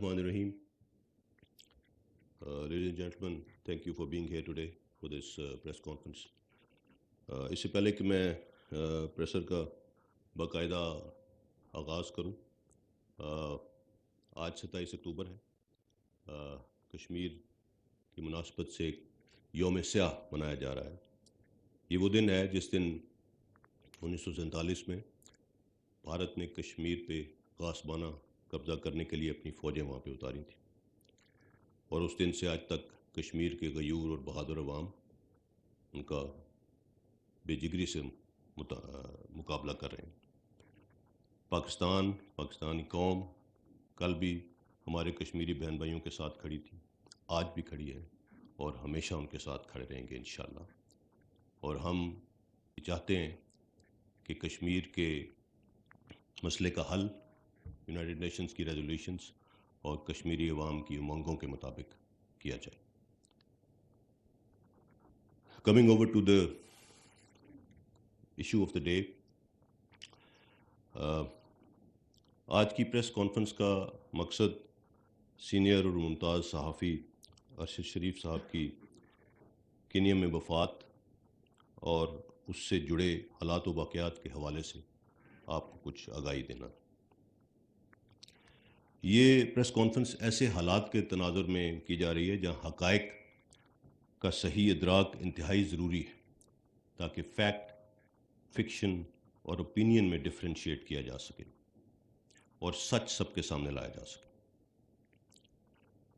Bismillahirrahmanirrahim. Ladies and gentlemen, thank you for being here today for this press conference. اس سے پہلے کہ میں pressure کا باقاعدہ آغاز کروں، آج 27 اکتوبر ہے، کشمیر کی مناسبت سے ایک یوم سیاہ منایا جا رہا ہے۔ یہ وہ دن ہے جس دن 1947 میں بھارت نے کشمیر پہ غاصبانہ قبضہ کرنے کے لیے اپنی فوجیں وہاں پہ اتاری تھیں، اور اس دن سے آج تک کشمیر کے غیور اور بہادر عوام ان کا بے جگری سے مقابلہ کر رہے ہیں۔ پاکستانی قوم کل بھی ہمارے کشمیری بہن بھائیوں کے ساتھ کھڑی تھی، آج بھی کھڑی ہے، اور ہمیشہ ان کے ساتھ کھڑے رہیں گے انشاءاللہ۔ اور ہم چاہتے ہیں کہ کشمیر کے مسئلے کا حل یونائٹڈ نیشنز کی ریزولوشنز اور کشمیری عوام کی امنگوں کے مطابق کیا جائے۔ Coming over to the issue of the day, آج کی پریس کانفرنس کا مقصد سینئر اور ممتاز صحافی ارشد شریف صاحب کی کینیا میں وفات اور اس سے جڑے حالات و واقعات کے حوالے سے آپ کو کچھ آگاہی دینا۔ یہ پریس کانفرنس ایسے حالات کے تناظر میں کی جا رہی ہے جہاں حقائق کا صحیح ادراک انتہائی ضروری ہے، تاکہ فیکٹ، فکشن اور اوپینین میں ڈفرینشیٹ کیا جا سکے اور سچ سب کے سامنے لایا جا سکے۔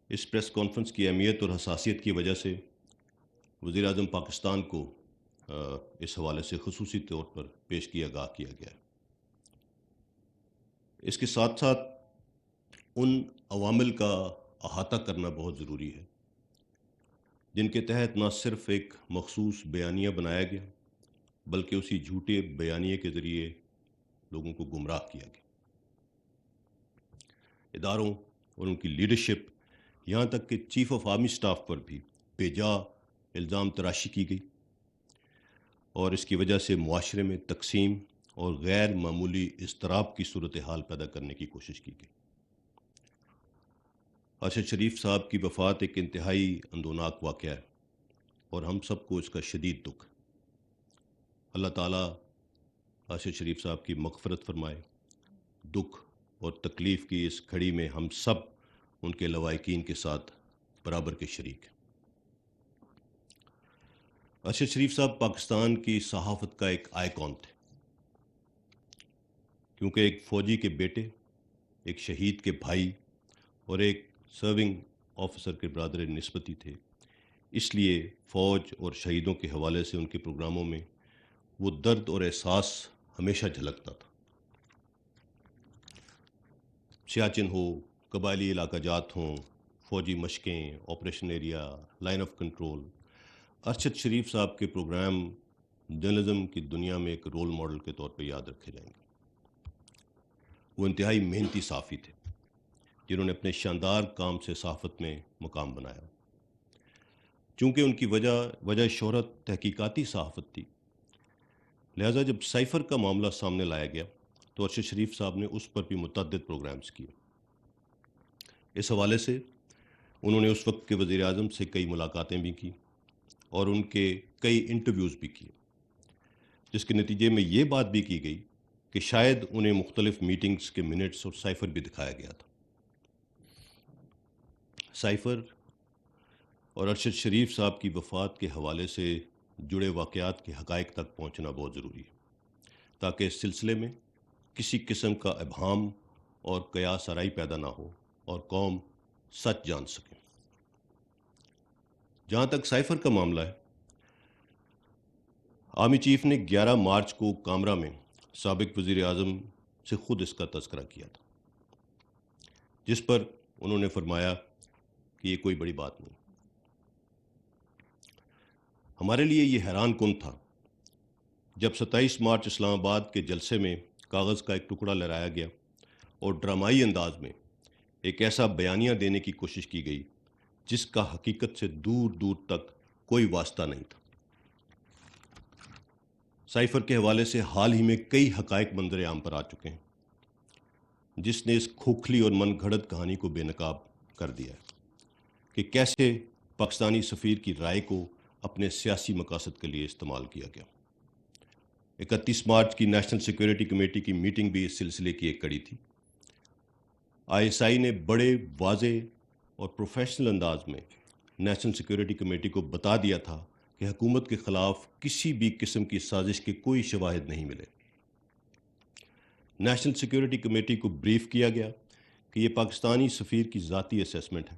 اس پریس کانفرنس کی اہمیت اور حساسیت کی وجہ سے وزیر اعظم پاکستان کو اس حوالے سے خصوصی طور پر پیش کیا گیا ہے۔ اس کے ساتھ ساتھ ان عوامل کا احاطہ کرنا بہت ضروری ہے جن کے تحت نہ صرف ایک مخصوص بیانیہ بنایا گیا بلکہ اسی جھوٹے بیانیے کے ذریعے لوگوں کو گمراہ کیا گیا۔ اداروں اور ان کی لیڈرشپ، یہاں تک کہ چیف آف آرمی سٹاف پر بھی بے جا الزام تراشی کی گئی، اور اس کی وجہ سے معاشرے میں تقسیم اور غیر معمولی اضطراب کی صورتحال پیدا کرنے کی کوشش کی گئی۔ ارشد شریف صاحب کی وفات ایک انتہائی اندوناک واقعہ ہے، اور ہم سب کو اس کا شدید دکھ۔ اللہ تعالیٰ ارشد شریف صاحب کی مغفرت فرمائے۔ دکھ اور تکلیف کی اس گھڑی میں ہم سب ان کے لواحقین کے ساتھ برابر کے شریک ہیں۔ ارشد شریف صاحب پاکستان کی صحافت کا ایک آئیکن تھے، کیونکہ ایک فوجی کے بیٹے، ایک شہید کے بھائی اور ایک سرونگ آفیسر کے برادر نسبتی تھے، اس لیے فوج اور شہیدوں کے حوالے سے ان کے پروگراموں میں وہ درد اور احساس ہمیشہ جھلکتا تھا۔ سیاچن ہو، قبائلی علاقہ جات ہوں، فوجی مشقیں، operation area, line of control, Arshad Sharif صاحب کے پروگرام جرنلزم کی دنیا میں ایک رول ماڈل کے طور پہ یاد رکھے جائیں گے۔ وہ انتہائی محنتی صحافی تھے جنہوں نے اپنے شاندار کام سے صحافت میں مقام بنایا۔ چونکہ ان کی وجہ شہرت تحقیقاتی صحافت تھی، لہٰذا جب سائفر کا معاملہ سامنے لایا گیا تو ارشد شریف صاحب نے اس پر بھی متعدد پروگرامز کیے۔ اس حوالے سے انہوں نے اس وقت کے وزیر اعظم سے کئی ملاقاتیں بھی کی اور ان کے کئی انٹرویوز بھی کیے، جس کے نتیجے میں یہ بات بھی کی گئی کہ شاید انہیں مختلف میٹنگز کے منٹس اور سائفر بھی دکھایا گیا تھا۔ سائفر اور ارشد شریف صاحب کی وفات کے حوالے سے جڑے واقعات کے حقائق تک پہنچنا بہت ضروری ہے، تاکہ اس سلسلے میں کسی قسم کا ابہام اور قیاس آرائی پیدا نہ ہو اور قوم سچ جان سکے۔ جہاں تک سائفر کا معاملہ ہے، آرمی چیف نے 11 مارچ کو کامرا میں سابق وزیر اعظم سے خود اس کا تذکرہ کیا تھا، جس پر انہوں نے فرمایا کہ یہ کوئی بڑی بات نہیں۔ ہمارے لیے یہ حیران کن تھا جب 27 مارچ اسلام آباد کے جلسے میں کاغذ کا ایک ٹکڑا لہرایا گیا اور ڈرامائی انداز میں ایک ایسا بیانیہ دینے کی کوشش کی گئی جس کا حقیقت سے دور دور تک کوئی واسطہ نہیں تھا۔ سائفر کے حوالے سے حال ہی میں کئی حقائق منظر عام پر آ چکے ہیں۔ جس نے اس کھوکھلی اور من گھڑت کہانی کو بے نقاب کر دیا ہے کہ کیسے پاکستانی سفیر کی رائے کو اپنے سیاسی مقاصد کے لیے استعمال کیا گیا۔ 31 مارچ کی نیشنل سیکیورٹی کمیٹی کی میٹنگ بھی اس سلسلے کی ایک کڑی تھی۔ ISI نے بڑے واضح اور پروفیشنل انداز میں نیشنل سیکیورٹی کمیٹی کو بتا دیا تھا کہ حکومت کے خلاف کسی بھی قسم کی سازش کے کوئی شواہد نہیں ملے۔ نیشنل سیکیورٹی کمیٹی کو بریف کیا گیا کہ یہ پاکستانی سفیر کی ذاتی اسیسمنٹ ہے،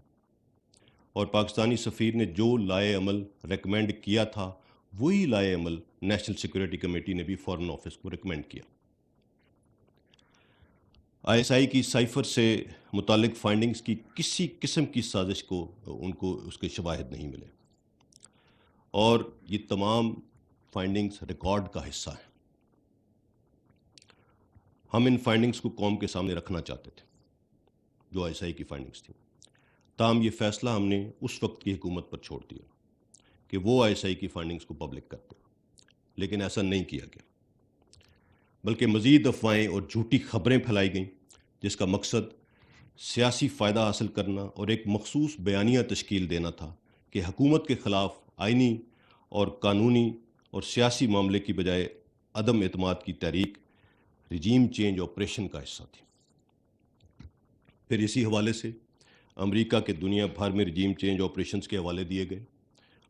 اور پاکستانی سفیر نے جو لائے عمل ریکمینڈ کیا تھا وہی لائے عمل نیشنل سیکیورٹی کمیٹی نے بھی فارن آفس کو ریکمینڈ کیا۔ ISI کی سائفر سے متعلق فائنڈنگز کی کسی قسم کی سازش کو ان کو اس کے شواہد نہیں ملے، اور یہ تمام فائنڈنگز ریکارڈ کا حصہ ہیں۔ ہم ان فائنڈنگز کو قوم کے سامنے رکھنا چاہتے تھے جو ISI کی فائنڈنگز تھیں، تاہم یہ فیصلہ ہم نے اس وقت کی حکومت پر چھوڑ دیا کہ وہ ISI کی فائنڈنگز کو پبلک کرتے، لیکن ایسا نہیں کیا گیا، بلکہ مزید افواہیں اور جھوٹی خبریں پھیلائی گئیں جس کا مقصد سیاسی فائدہ حاصل کرنا اور ایک مخصوص بیانیہ تشکیل دینا تھا کہ حکومت کے خلاف آئینی اور قانونی اور سیاسی معاملے کی بجائے عدم اعتماد کی تحریک رجیم چینج آپریشن کا حصہ تھی۔ پھر اسی حوالے سے امریکہ کے دنیا بھر میں رجیم چینج آپریشنز کے حوالے دیے گئے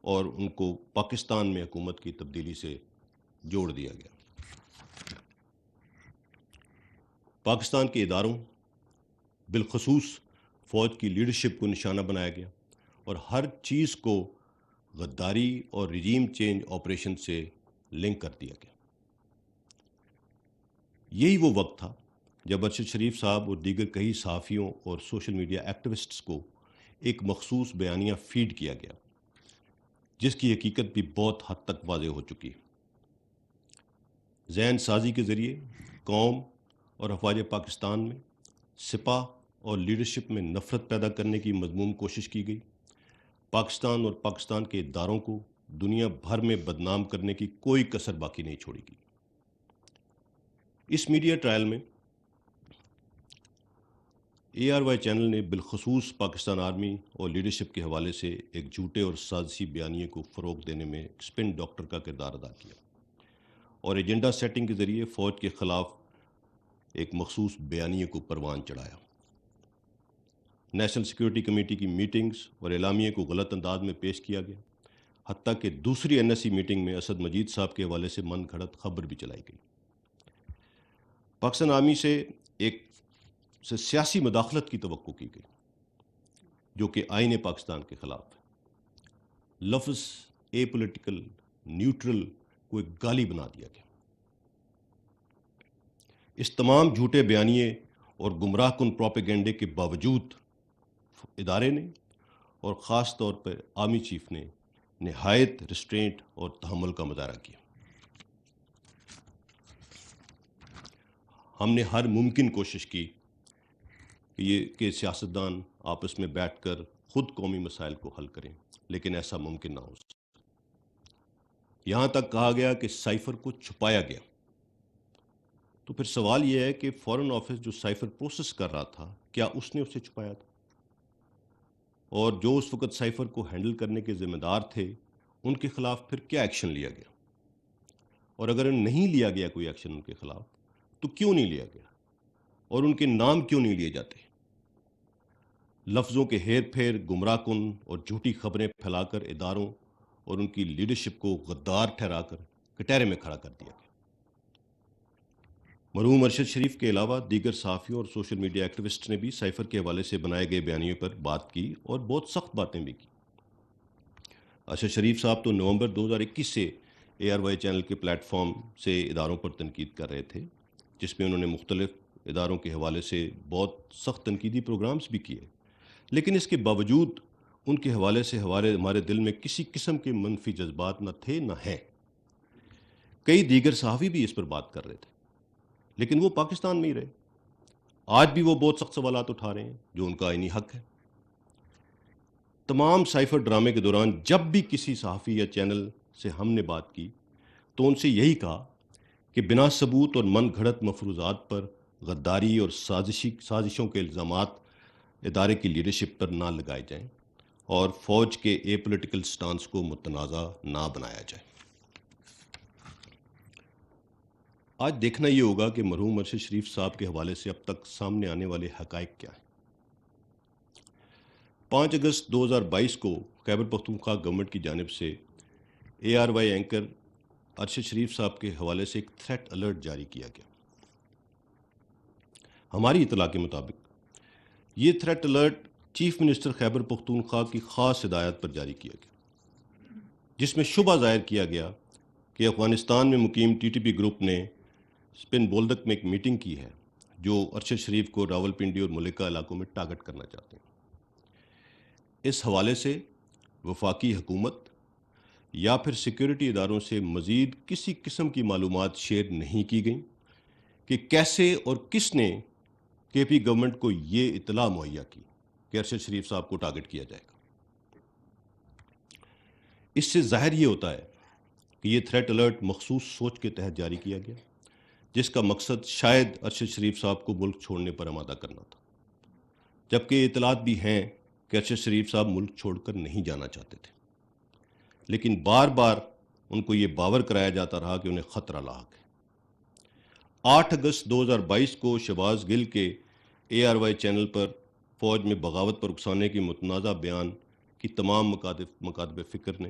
اور ان کو پاکستان میں حکومت کی تبدیلی سے جوڑ دیا گیا۔ پاکستان کے اداروں بالخصوص فوج کی لیڈرشپ کو نشانہ بنایا گیا اور ہر چیز کو غداری اور رجیم چینج آپریشن سے لنک کر دیا گیا۔ یہی وہ وقت تھا جب ارشد شریف صاحب اور دیگر کئی صحافیوں اور سوشل میڈیا ایکٹیوسٹس کو ایک مخصوص بیانیہ فیڈ کیا گیا جس کی حقیقت بھی بہت حد تک واضح ہو چکی ہے۔ ذہن سازی کے ذریعے قوم اور افواج پاکستان میں سپاہ اور لیڈرشپ میں نفرت پیدا کرنے کی مذموم کوشش کی گئی۔ پاکستان اور پاکستان کے اداروں کو دنیا بھر میں بدنام کرنے کی کوئی کسر باقی نہیں چھوڑی گئی۔ اس میڈیا ٹرائل میں ARY چینل نے بالخصوص پاکستان آرمی اور لیڈرشپ کے حوالے سے ایک جھوٹے اور سازشی بیانیے کو فروغ دینے میں ایک اسپن ڈاکٹر کا کردار ادا کیا اور ایجنڈا سیٹنگ کے ذریعے فوج کے خلاف ایک مخصوص بیانیے کو پروان چڑھایا۔ نیشنل سیکیورٹی کمیٹی کی میٹنگز اور اعلامیے کو غلط انداز میں پیش کیا گیا، حتیٰ کہ دوسری NSC میٹنگ میں اسد مجید صاحب کے حوالے سے من گھڑت خبر بھی چلائی گئی۔ پاکستان آرمی سے سیاسی مداخلت کی توقع کی گئی جو کہ آئین پاکستان کے خلاف ہے۔ لفظ اے پولیٹیکل نیوٹرل کو ایک گالی بنا دیا گیا۔ اس تمام جھوٹے بیانیے اور گمراہ کن پروپیگنڈے کے باوجود ادارے نے اور خاص طور پر آرمی چیف نے نہایت ریسٹرینٹ اور تحمل کا مظاہرہ کیا۔ ہم نے ہر ممکن کوشش کی کہ سیاستدان آپس میں بیٹھ کر خود قومی مسائل کو حل کریں، لیکن ایسا ممکن نہ ہو سکا۔ یہاں تک کہا گیا کہ سائفر کو چھپایا گیا۔ تو پھر سوال یہ ہے کہ فارن آفس جو سائفر پروسیس کر رہا تھا، کیا اس نے اسے چھپایا تھا؟ اور جو اس وقت سائفر کو ہینڈل کرنے کے ذمہ دار تھے ان کے خلاف پھر کیا ایکشن لیا گیا؟ اور اگر نہیں لیا گیا کوئی ایکشن ان کے خلاف تو کیوں نہیں لیا گیا؟ اور ان کے نام کیوں نہیں لیے جاتے؟ لفظوں کے ہیر پھیر، گمراہ کن اور جھوٹی خبریں پھیلا کر اداروں اور ان کی لیڈرشپ کو غدار ٹھہرا کر کٹہرے میں کھڑا کر دیا گیا۔ مرحوم ارشد شریف کے علاوہ دیگر صحافیوں اور سوشل میڈیا ایکٹیوسٹ نے بھی سائفر کے حوالے سے بنائے گئے بیانیوں پر بات کی اور بہت سخت باتیں بھی کی۔ ارشد شریف صاحب تو نومبر 2021 سے ARY چینل کے پلیٹ فارم سے اداروں پر تنقید کر رہے تھے، جس میں انہوں نے مختلف اداروں کے حوالے سے بہت سخت تنقیدی پروگرامز بھی کیے، لیکن اس کے باوجود ان کے حوالے سے ہمارے دل میں کسی قسم کے منفی جذبات نہ تھے نہ ہیں۔ کئی دیگر صحافی بھی اس پر بات کر رہے تھے، لیکن وہ پاکستان میں ہی رہے۔ آج بھی وہ بہت سخت سوالات اٹھا رہے ہیں جو ان کا آئینی حق ہے۔ تمام سائفر ڈرامے کے دوران جب بھی کسی صحافی یا چینل سے ہم نے بات کی تو ان سے یہی کہا کہ بنا ثبوت اور من گھڑت مفروضات پر غداری اور سازشوں کے الزامات ادارے کی لیڈرشپ پر نہ لگائے جائیں اور فوج کے اے پولیٹیکل سٹانس کو متنازع نہ بنایا جائے۔ آج دیکھنا یہ ہوگا کہ مرحوم ارشد شریف صاحب کے حوالے سے اب تک سامنے آنے والے حقائق کیا ہیں۔ 5 اگست 2022 کو خیبر پختونخوا گورنمنٹ کی جانب سے ARY اینکر ارشد شریف صاحب کے حوالے سے ایک تھریٹ الرٹ جاری کیا گیا۔ ہماری اطلاع کے مطابق یہ threat alert chief minister Khyber Pakhtunkhwa کی خاص ہدایت پر جاری کیا گیا، جس میں شبہ ظاہر کیا گیا کہ افغانستان میں مقیم TTP گروپ نے سپن بولدک میں ایک میٹنگ کی ہے جو ارشد شریف کو راولپنڈی اور ملکہ علاقوں میں ٹارگٹ کرنا چاہتے ہیں۔ اس حوالے سے وفاقی حکومت یا پھر سیکیورٹی اداروں سے مزید کسی قسم کی معلومات شیئر نہیں کی گئیں کہ کیسے اور کس نے KP گورنمنٹ کو یہ اطلاع مہیا کی کہ ارشد شریف صاحب کو ٹارگٹ کیا جائے گا۔ اس سے ظاہر یہ ہوتا ہے کہ یہ تھریٹ الرٹ مخصوص سوچ کے تحت جاری کیا گیا، جس کا مقصد شاید ارشد شریف صاحب کو ملک چھوڑنے پر آمادہ کرنا تھا، جبکہ اطلاعات بھی ہیں کہ ارشد شریف صاحب ملک چھوڑ کر نہیں جانا چاہتے تھے، لیکن بار بار ان کو یہ باور کرایا جاتا رہا کہ انہیں خطرہ لاحق ہے۔ 8 اگست 2022 کو شہباز گل کے ARY چینل پر فوج میں بغاوت پر اکسانے کی متنازع بیان کی تمام مکاتب فکر نے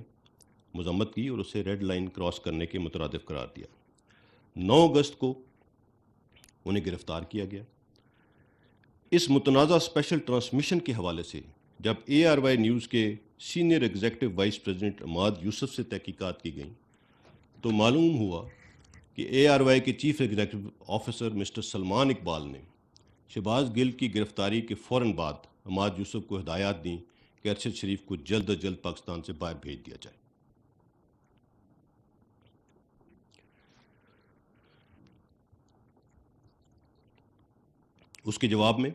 مذمت کی اور اسے ریڈ لائن کراس کرنے کے مترادف قرار دیا۔ 9 اگست کو انہیں گرفتار کیا گیا۔ اس متنازع اسپیشل ٹرانسمیشن کے حوالے سے جب ARY نیوز کے سینئر ایگزیکٹو وائس پریزیڈنٹ عماد یوسف سے تحقیقات کی گئیں تو معلوم ہوا کہ ARY کے chief executive officer mister Salman Iqbal نے شہباز گل کی گرفتاری کے فوراً بعد عماد یوسف کو ہدایات دیں کہ ارشد شریف کو جلد از جلد پاکستان سے باہر بھیج دیا جائے۔ اس کے جواب میں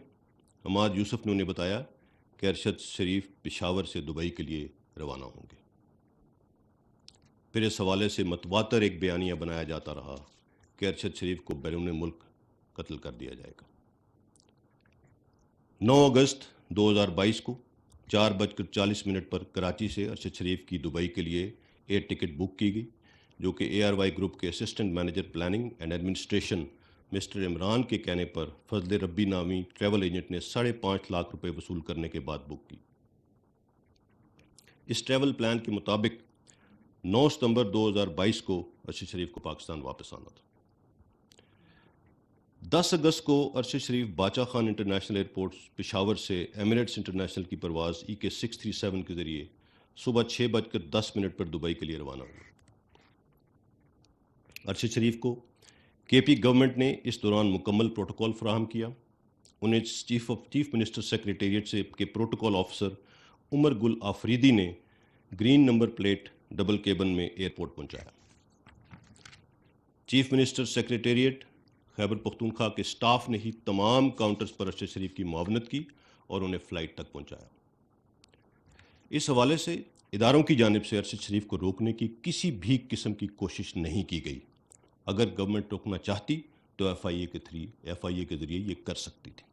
عماد یوسف نے انہیں بتایا کہ ارشد شریف پشاور سے دبئی کے لیے روانہ ہوں گے۔ پھر اس حوالے سے متواتر ایک بیانیہ بنایا جاتا رہا کہ ارشد شریف کو بیرون ملک قتل کر دیا جائے گا۔ 9 اگست 2022 کو 4:40 پر کراچی سے ارشد شریف کی دبئی کے لیے ایئر ٹکٹ بک کی گئی، جو کہ ARY گروپ کے assistant manager planning and administration mister Imran کے کہنے پر فضل ربی نامی ٹریول ایجنٹ نے 5.5 لاکھ روپے وصول کرنے کے بعد بک کی۔ اس ٹریول پلان کے مطابق 9 ستمبر 2022 کو ارشد شریف کو پاکستان واپس آنا تھا۔ 10 اگست کو ارشد شریف باچا خان انٹرنیشنل ایئرپورٹ پشاور سے ایمریٹس انٹرنیشنل کی پرواز EK 637 کے ذریعے صبح 6:10 پر دبئی کے لیے روانہ ہوئے۔ ارشد شریف کو KP گورنمنٹ نے اس دوران مکمل پروٹوکول فراہم کیا۔ انہیں چیف منسٹر سیکریٹریٹ سے کے پروٹوکول آفیسر عمر گل آفریدی نے green number plate double cabin میں ایئرپورٹ پہنچایا۔ Chief minister secretariat Khyber Pakhtunkhwa کے سٹاف نے ہی تمام کاؤنٹرز پر ارشد شریف کی معاونت کی اور انہیں فلائٹ تک پہنچایا۔ اس حوالے سے اداروں کی جانب سے ارشد شریف کو روکنے کی کسی بھی قسم کی کوشش نہیں کی گئی۔ اگر گورنمنٹ روکنا چاہتی تو FIA کے ذریعے یہ کر سکتی تھی۔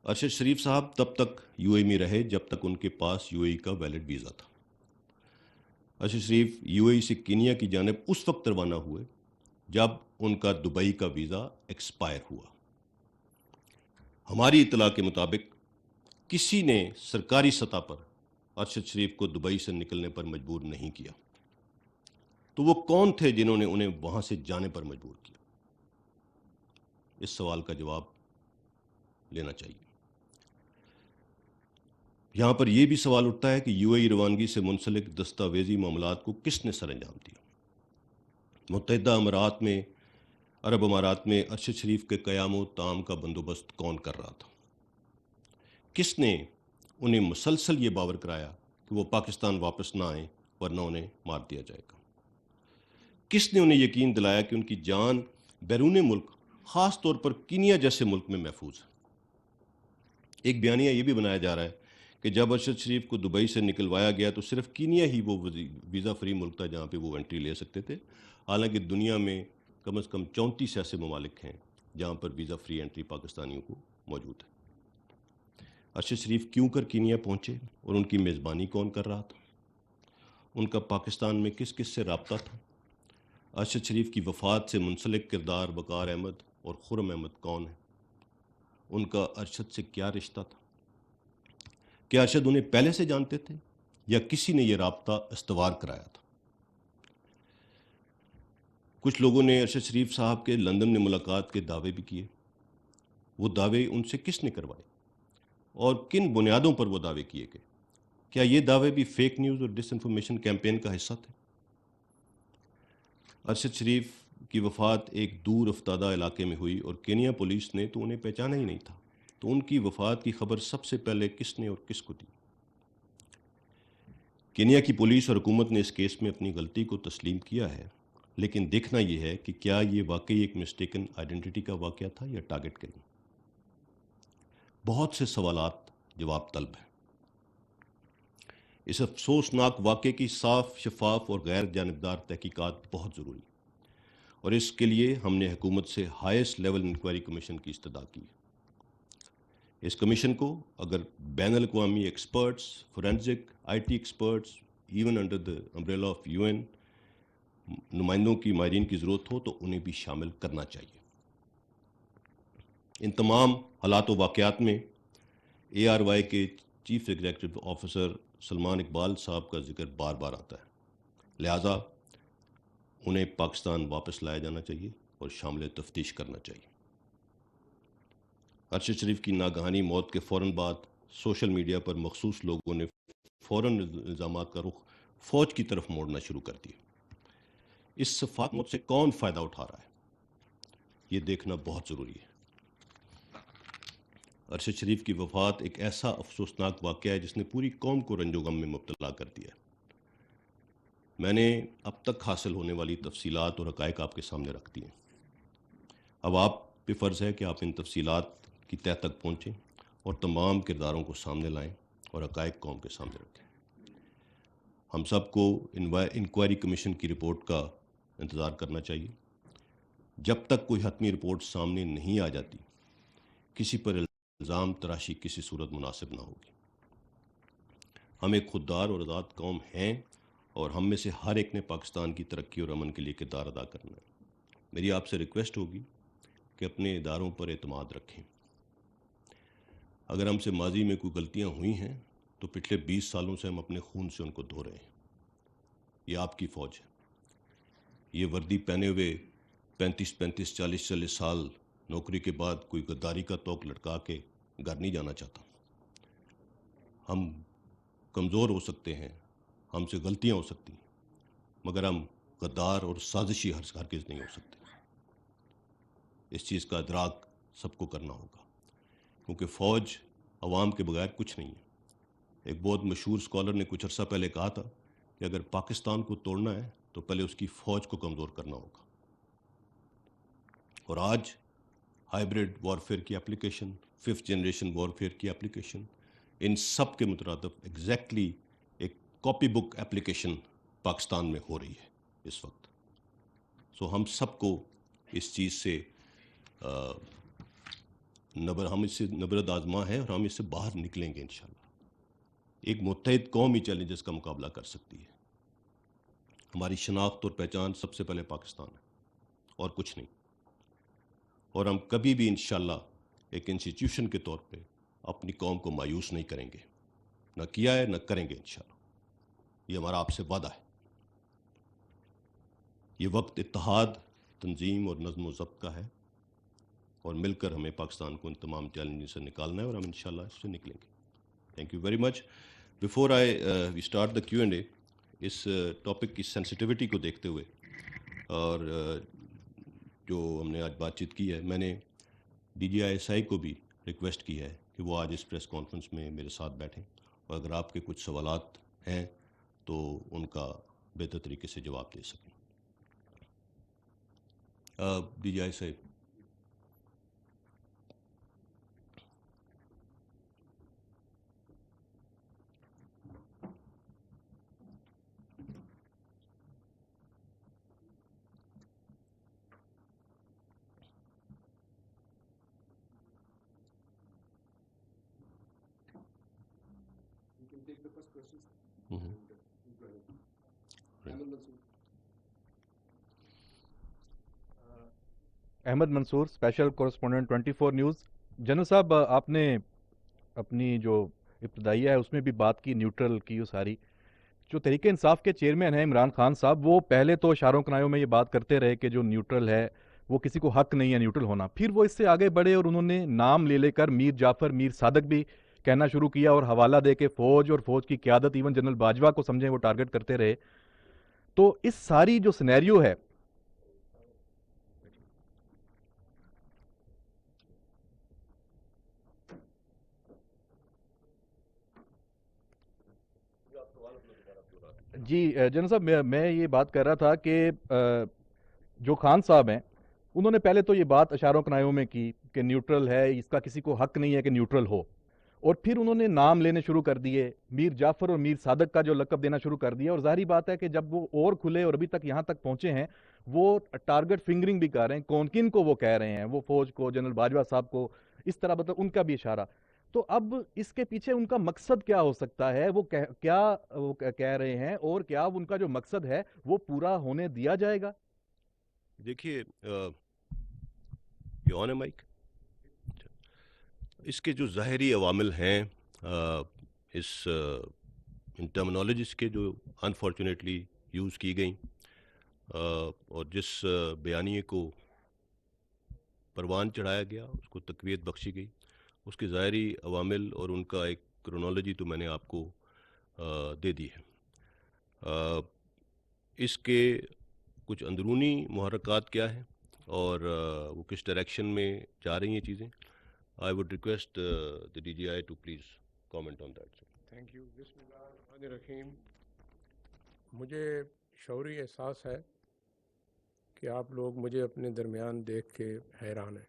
ارشد شریف صاحب تب تک UAE میں رہے جب تک ان کے پاس UAE کا ویلڈ ویزا تھا۔ ارشد شریف UAE سے کینیا کی جانب اس وقت روانہ ہوئے جب ان کا دبئی کا ویزا ایکسپائر ہوا۔ ہماری اطلاع کے مطابق کسی نے سرکاری سطح پر ارشد شریف کو دبئی سے نکلنے پر مجبور نہیں کیا، تو وہ کون تھے جنہوں نے انہیں وہاں سے جانے پر مجبور کیا؟ اس سوال کا جواب لینا چاہیے۔ یہاں پر یہ بھی سوال اٹھتا ہے کہ UAE روانگی سے منسلک دستاویزی معاملات کو کس نے سر انجام دیا؟ متحدہ عرب امارات میں ارشد شریف کے قیام و طعام کا بندوبست کون کر رہا تھا؟ کس نے انہیں مسلسل یہ باور کرایا کہ وہ پاکستان واپس نہ آئیں ورنہ انہیں مار دیا جائے گا؟ کس نے انہیں یقین دلایا کہ ان کی جان بیرون ملک، خاص طور پر کینیا جیسے ملک میں محفوظ ہے؟ ایک بیانیہ یہ بھی بنایا جا رہا ہے کہ جب ارشد شریف کو دبئی سے نکلوایا گیا تو صرف کینیا ہی وہ ویزا فری ملک تھا جہاں پہ وہ انٹری لے سکتے تھے، حالانکہ دنیا میں کم از کم 34 ایسے ممالک ہیں جہاں پر ویزا فری انٹری پاکستانیوں کو موجود ہے۔ ارشد شریف کیوں کر کینیا پہنچے اور ان کی میزبانی کون کر رہا تھا؟ ان کا پاکستان میں کس کس سے رابطہ تھا؟ ارشد شریف کی وفات سے منسلک کردار وقار احمد اور خرم احمد کون ہیں؟ ان کا ارشد سے کیا رشتہ تھا؟ کیا ارشد انہیں پہلے سے جانتے تھے یا کسی نے یہ رابطہ استوار کرایا تھا؟ کچھ لوگوں نے ارشد شریف صاحب کے لندن میں ملاقات کے دعوے بھی کیے۔ وہ دعوے ان سے کس نے کروائے اور کن بنیادوں پر وہ دعوے کیے گئے؟ کیا یہ دعوے بھی فیک نیوز اور ڈس انفارمیشن کیمپین کا حصہ تھے؟ ارشد شریف کی وفات ایک دور افتادہ علاقے میں ہوئی اور کینیا پولیس نے تو انہیں پہچانا ہی نہیں تھا، تو ان کی وفات کی خبر سب سے پہلے کس نے اور کس کو دی؟ کینیا کی پولیس اور حکومت نے اس کیس میں اپنی غلطی کو تسلیم کیا ہے، لیکن دیکھنا یہ ہے کہ کیا یہ واقعی ایک مسٹیکن آئیڈینٹی کا واقعہ تھا یا ٹارگٹ کلنگ۔ بہت سے سوالات جواب طلب ہیں۔ اس افسوسناک واقعے کی صاف، شفاف اور غیر جانبدار تحقیقات بہت ضروری، اور اس کے لیے ہم نے حکومت سے ہائیسٹ لیول انکوائری کمیشن کی استدعا کی ہے۔ اس کمیشن کو اگر بین الاقوامی experts, forensic, I T experts, even under the umbrella of UN نمائندوں کی ماہرین کی ضرورت ہو تو انہیں بھی شامل کرنا چاہیے۔ ان تمام حالات و واقعات میں ARY کے chief executive officer Salman Iqbal صاحب کا ذکر بار بار آتا ہے، لہٰذا انہیں پاکستان واپس لایا جانا چاہیے اور شامل تفتیش کرنا چاہیے۔ ارشد شریف کی ناگہانی موت کے فوراً بعد سوشل میڈیا پر مخصوص لوگوں نے فوراً الزامات کا رخ فوج کی طرف موڑنا شروع کر دیا۔ اس صفات موت سے کون فائدہ اٹھا رہا ہے، یہ دیکھنا بہت ضروری ہے۔ ارشد شریف کی وفات ایک ایسا افسوسناک واقعہ ہے جس نے پوری قوم کو رنج و غم میں مبتلا کر دیا ہے۔ میں نے اب تک حاصل ہونے والی تفصیلات اور حقائق آپ کے سامنے رکھ دی ہیں۔ اب آپ پہ فرض ہے کہ آپ ان تفصیلات کی تہہ تک پہنچیں اور تمام کرداروں کو سامنے لائیں اور حقائق قوم کے سامنے رکھیں۔ ہم سب کو انکوائری کمیشن کی رپورٹ کا انتظار کرنا چاہیے۔ جب تک کوئی حتمی رپورٹ سامنے نہیں آ جاتی، کسی پر الزام تراشی کسی صورت مناسب نہ ہوگی۔ ہم ایک خوددار اور آزاد قوم ہیں اور ہم میں سے ہر ایک نے پاکستان کی ترقی اور امن کے لیے کردار ادا کرنا ہے۔ میری آپ سے ریکویسٹ ہوگی کہ اپنے اداروں پر اعتماد رکھیں۔ اگر ہم سے ماضی میں کوئی غلطیاں ہوئی ہیں تو پچھلے 20 سالوں سے ہم اپنے خون سے ان کو دھو رہے ہیں۔ یہ آپ کی فوج ہے۔ یہ وردی پہنے ہوئے 35 40 سال نوکری کے بعد کوئی غداری کا توق لٹکا کے گھر نہیں جانا چاہتا۔ ہم کمزور ہو سکتے ہیں، ہم سے غلطیاں ہو سکتی ہیں، مگر ہم غدار اور سازشی ہرگز نہیں ہو سکتے۔ اس چیز کا ادراک سب کو کرنا ہوگا، کیونکہ فوج عوام کے بغیر کچھ نہیں ہے۔ ایک بہت مشہور اسکالر نے کچھ عرصہ پہلے کہا تھا کہ اگر پاکستان کو توڑنا ہے تو پہلے اس کی فوج کو کمزور کرنا ہوگا۔ اور آج ہائیبریڈ وارفیئر کی اپلیکیشن، 5th جنریشن وارفیئر کی اپلیکیشن، ان سب کے مترادف ایگزیکٹلی ایک کاپی بک اپلیکیشن پاکستان میں ہو رہی ہے اس وقت۔ سو ہم سب کو اس چیز سے ہم اس سے نبرد آزما ہے اور ہم اس سے باہر نکلیں گے انشاءاللہ۔ ایک متحد قوم ہی چیلنجز کا مقابلہ کر سکتی ہے۔ ہماری شناخت اور پہچان سب سے پہلے پاکستان ہے اور کچھ نہیں، اور ہم کبھی بھی انشاءاللہ ایک انسٹیٹیوشن کے طور پہ اپنی قوم کو مایوس نہیں کریں گے، نہ کیا ہے نہ کریں گے انشاءاللہ۔ یہ ہمارا آپ سے وعدہ ہے۔ یہ وقت اتحاد، تنظیم اور نظم و ضبط کا ہے، اور مل کر ہمیں پاکستان کو ان تمام چیلنجز سے نکالنا ہے، اور ہم انشاءاللہ اس سے نکلیں گے۔ Thank you very much. Before we start the Q&A، اس ٹاپک کی سینسٹیوٹی کو دیکھتے ہوئے اور جو ہم نے آج بات چیت کی ہے، میں نے DGI کو بھی ریکویسٹ کی ہے کہ وہ آج اس پریس کانفرنس میں میرے ساتھ بیٹھیں، اور اگر آپ کے کچھ سوالات ہیں تو ان کا بہتر طریقے سے جواب دے سکیں۔ DGI Mhm. احمد منصور، اسپیشل کورسپونڈنٹ 24 نیوز. جنرل صاحب، آپ نے اپنی جو ابتدائیہ ہے اس میں بھی بات کی نیوٹرل کی. وہ ساری جو تحریک انصاف کے چیئرمین ہیں عمران خان صاحب، وہ پہلے تو اشاروں کنایوں میں یہ بات کرتے رہے کہ جو نیوٹرل ہے وہ کسی کو حق نہیں ہے نیوٹرل ہونا. پھر وہ اس سے آگے بڑھے اور انہوں نے نام لے لے کر میر جعفر، میر صادق بھی کہنا شروع کیا اور حوالہ دے کے فوج اور فوج کی قیادت، ایون جنرل باجوہ کو سمجھیں وہ ٹارگٹ کرتے رہے. تو اس ساری جو سینیریو ہے، جی جنرل صاحب، میں یہ بات کر رہا تھا کہ جو خان صاحب ہیں انہوں نے پہلے تو یہ بات اشاروں کنایوں میں کی کہ نیوٹرل ہے، اس کا کسی کو حق نہیں ہے کہ نیوٹرل ہو، اور پھر انہوں نے نام لینے شروع کر دیے، میر جعفر اور میر صادق کا جو لقب دینا شروع کر دیا. اور ظاہری بات ہے کہ جب وہ اور کھلے اور ابھی تک یہاں تک پہنچے ہیں، وہ ٹارگٹ فنگرنگ بھی کر رہے ہیں. کون کن کو وہ کہہ رہے ہیں، وہ فوج کو، جنرل باجوہ صاحب کو، اس طرح مطلب ان کا بھی اشارہ. تو اب اس کے پیچھے ان کا مقصد کیا ہو سکتا ہے؟ وہ کیا وہ کہہ رہے ہیں، اور کیا ان کا جو مقصد ہے وہ پورا ہونے دیا جائے گا؟ دیکھیے، یہ آن ہے مائک. اس کے جو ظاہری عوامل ہیں، اس ان ٹرمنالوجیز کے جو انفارچونیٹلی یوز کی گئیں، اور جس بیانیے کو پروان چڑھایا گیا، اس کو تقویت بخشی گئی، اس کے ظاہری عوامل اور ان کا ایک کرونالوجی تو میں نے آپ کو دے دی ہے. اس کے کچھ اندرونی محرکات کیا ہیں اور وہ کس ڈائریکشن میں جا رہی ہیں چیزیں. I would request the DGI to please comment on that. Thank you. بسم اللہ الرحمن الرحیم. مجھے شعوری احساس ہے کہ آپ لوگ مجھے اپنے درمیان دیکھ کے حیران ہیں،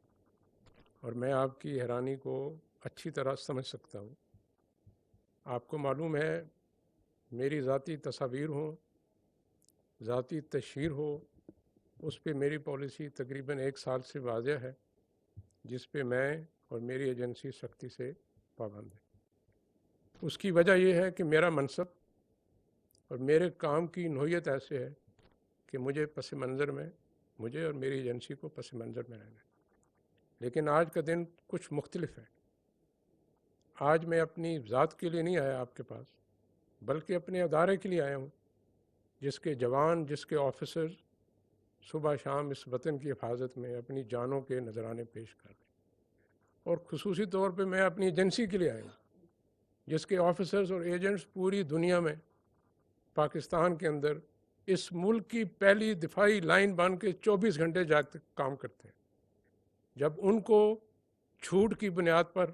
اور میں آپ کی حیرانی کو اچھی طرح سمجھ سکتا ہوں. آپ کو معلوم ہے میری ذاتی تصاویر ہوں، ذاتی تشہیر ہو، اس پہ میری پالیسی تقریباً 1 سال سے واضح ہے، جس پہ میں اور میری ایجنسی سختی سے پابند ہے. اس کی وجہ یہ ہے کہ میرا منصب اور میرے کام کی نوعیت ایسے ہے کہ مجھے پس منظر میں، مجھے اور میری ایجنسی کو پس منظر میں رہنا ہے. لیکن آج کا دن کچھ مختلف ہے. آج میں اپنی ذات کے لیے نہیں آیا آپ کے پاس، بلکہ اپنے ادارے کے لیے آیا ہوں، جس کے جوان، جس کے آفیسر صبح شام اس وطن کی حفاظت میں اپنی جانوں کے نذرانے پیش کر رہے ہیں. اور خصوصی طور پہ میں اپنی ایجنسی کے لیے آیا ہوں، جس کے آفیسرز اور ایجنٹس پوری دنیا میں، پاکستان کے اندر، اس ملک کی پہلی دفاعی لائن بن کے 24 گھنٹے جاگ کام کرتے ہیں. جب ان کو جھوٹ کی بنیاد پر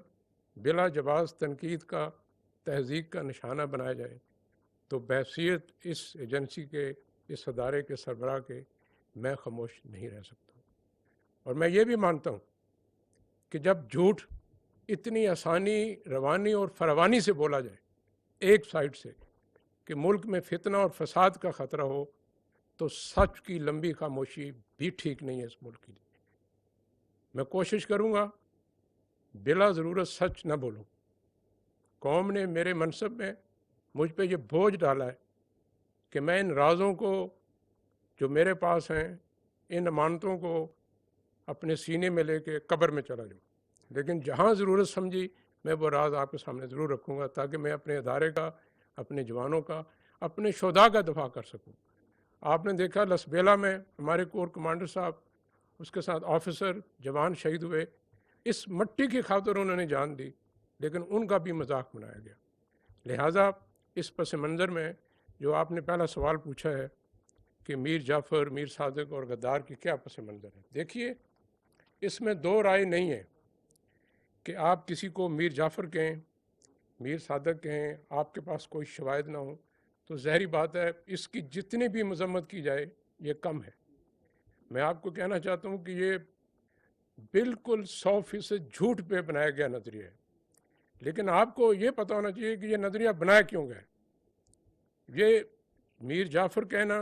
بلا جواز تنقید کا، تہذیب کا نشانہ بنایا جائے، تو بحیثیت اس ایجنسی کے، اس ادارے کے سربراہ کے، میں خاموش نہیں رہ سکتا. اور میں یہ بھی مانتا ہوں کہ جب جھوٹ اتنی آسانی، روانی اور فراوانی سے بولا جائے ایک سائڈ سے کہ ملک میں فتنہ اور فساد کا خطرہ ہو، تو سچ کی لمبی خاموشی بھی ٹھیک نہیں ہے اس ملک کے لیے. میں کوشش کروں گا بلا ضرورت سچ نہ بولوں. قوم نے میرے منصب میں مجھ پہ یہ بوجھ ڈالا ہے کہ میں ان رازوں کو جو میرے پاس ہیں، ان امانتوں کو اپنے سینے میں لے کے قبر میں چلا جاؤں. لیکن جہاں ضرورت سمجھی میں وہ راز آپ کے سامنے ضرور رکھوں گا، تاکہ میں اپنے ادارے کا، اپنے جوانوں کا، اپنے شہداء کا دفاع کر سکوں. آپ نے دیکھا لسبیلا میں ہمارے کور کمانڈر صاحب، اس کے ساتھ آفیسر، جوان شہید ہوئے. اس مٹی کی خاطر انہوں نے جان دی، لیکن ان کا بھی مذاق بنایا گیا. لہٰذا اس پس منظر میں جو آپ نے پہلا سوال پوچھا ہے کہ میر جعفر، میر صادق اور غدار کی کیا پس منظر ہے، دیکھیے اس میں 2 رائے نہیں ہے کہ آپ کسی کو میر جعفر کہیں، میر صادق کہیں، آپ کے پاس کوئی شواہد نہ ہو تو ظاہری بات ہے اس کی جتنی بھی مذمت کی جائے یہ کم ہے. میں آپ کو کہنا چاہتا ہوں کہ یہ بالکل 100% جھوٹ پہ بنایا گیا نظریہ ہے. لیکن آپ کو یہ پتہ ہونا چاہیے کہ یہ نظریہ بنایا کیوں گیا. یہ میر جعفر کہنا،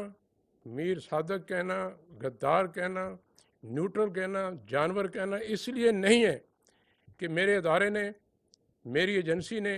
میر صادق کہنا، غدار کہنا، نیوٹرل کہنا، جانور کہنا اس لیے نہیں ہے کہ میرے ادارے نے، میری ایجنسی نے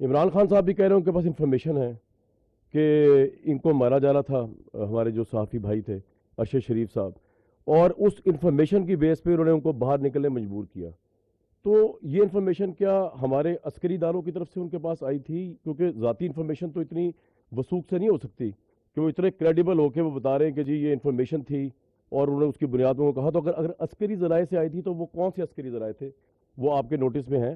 عمران خان صاحب بھی کہہ رہے ہیں ان کے پاس انفارمیشن ہے کہ ان کو مارا جا رہا تھا، ہمارے جو صحافی بھائی تھے ارشد شریف صاحب، اور اس انفارمیشن کی بیس پہ انہوں نے ان کو باہر نکلنے مجبور کیا. تو یہ انفارمیشن کیا ہمارے عسکری اداروں کی طرف سے ان کے پاس آئی تھی؟ کیونکہ ذاتی انفارمیشن تو اتنی وثوق سے نہیں ہو سکتی کہ وہ اتنے کریڈیبل ہو کے وہ بتا رہے ہیں کہ جی یہ انفارمیشن تھی اور انہوں نے اس کی بنیاد میں وہ کہا. تو اگر عسکری ذرائع سے آئی تھی تو وہ کون سے عسکری ذرائع تھے؟ وہ آپ کے نوٹس میں ہیں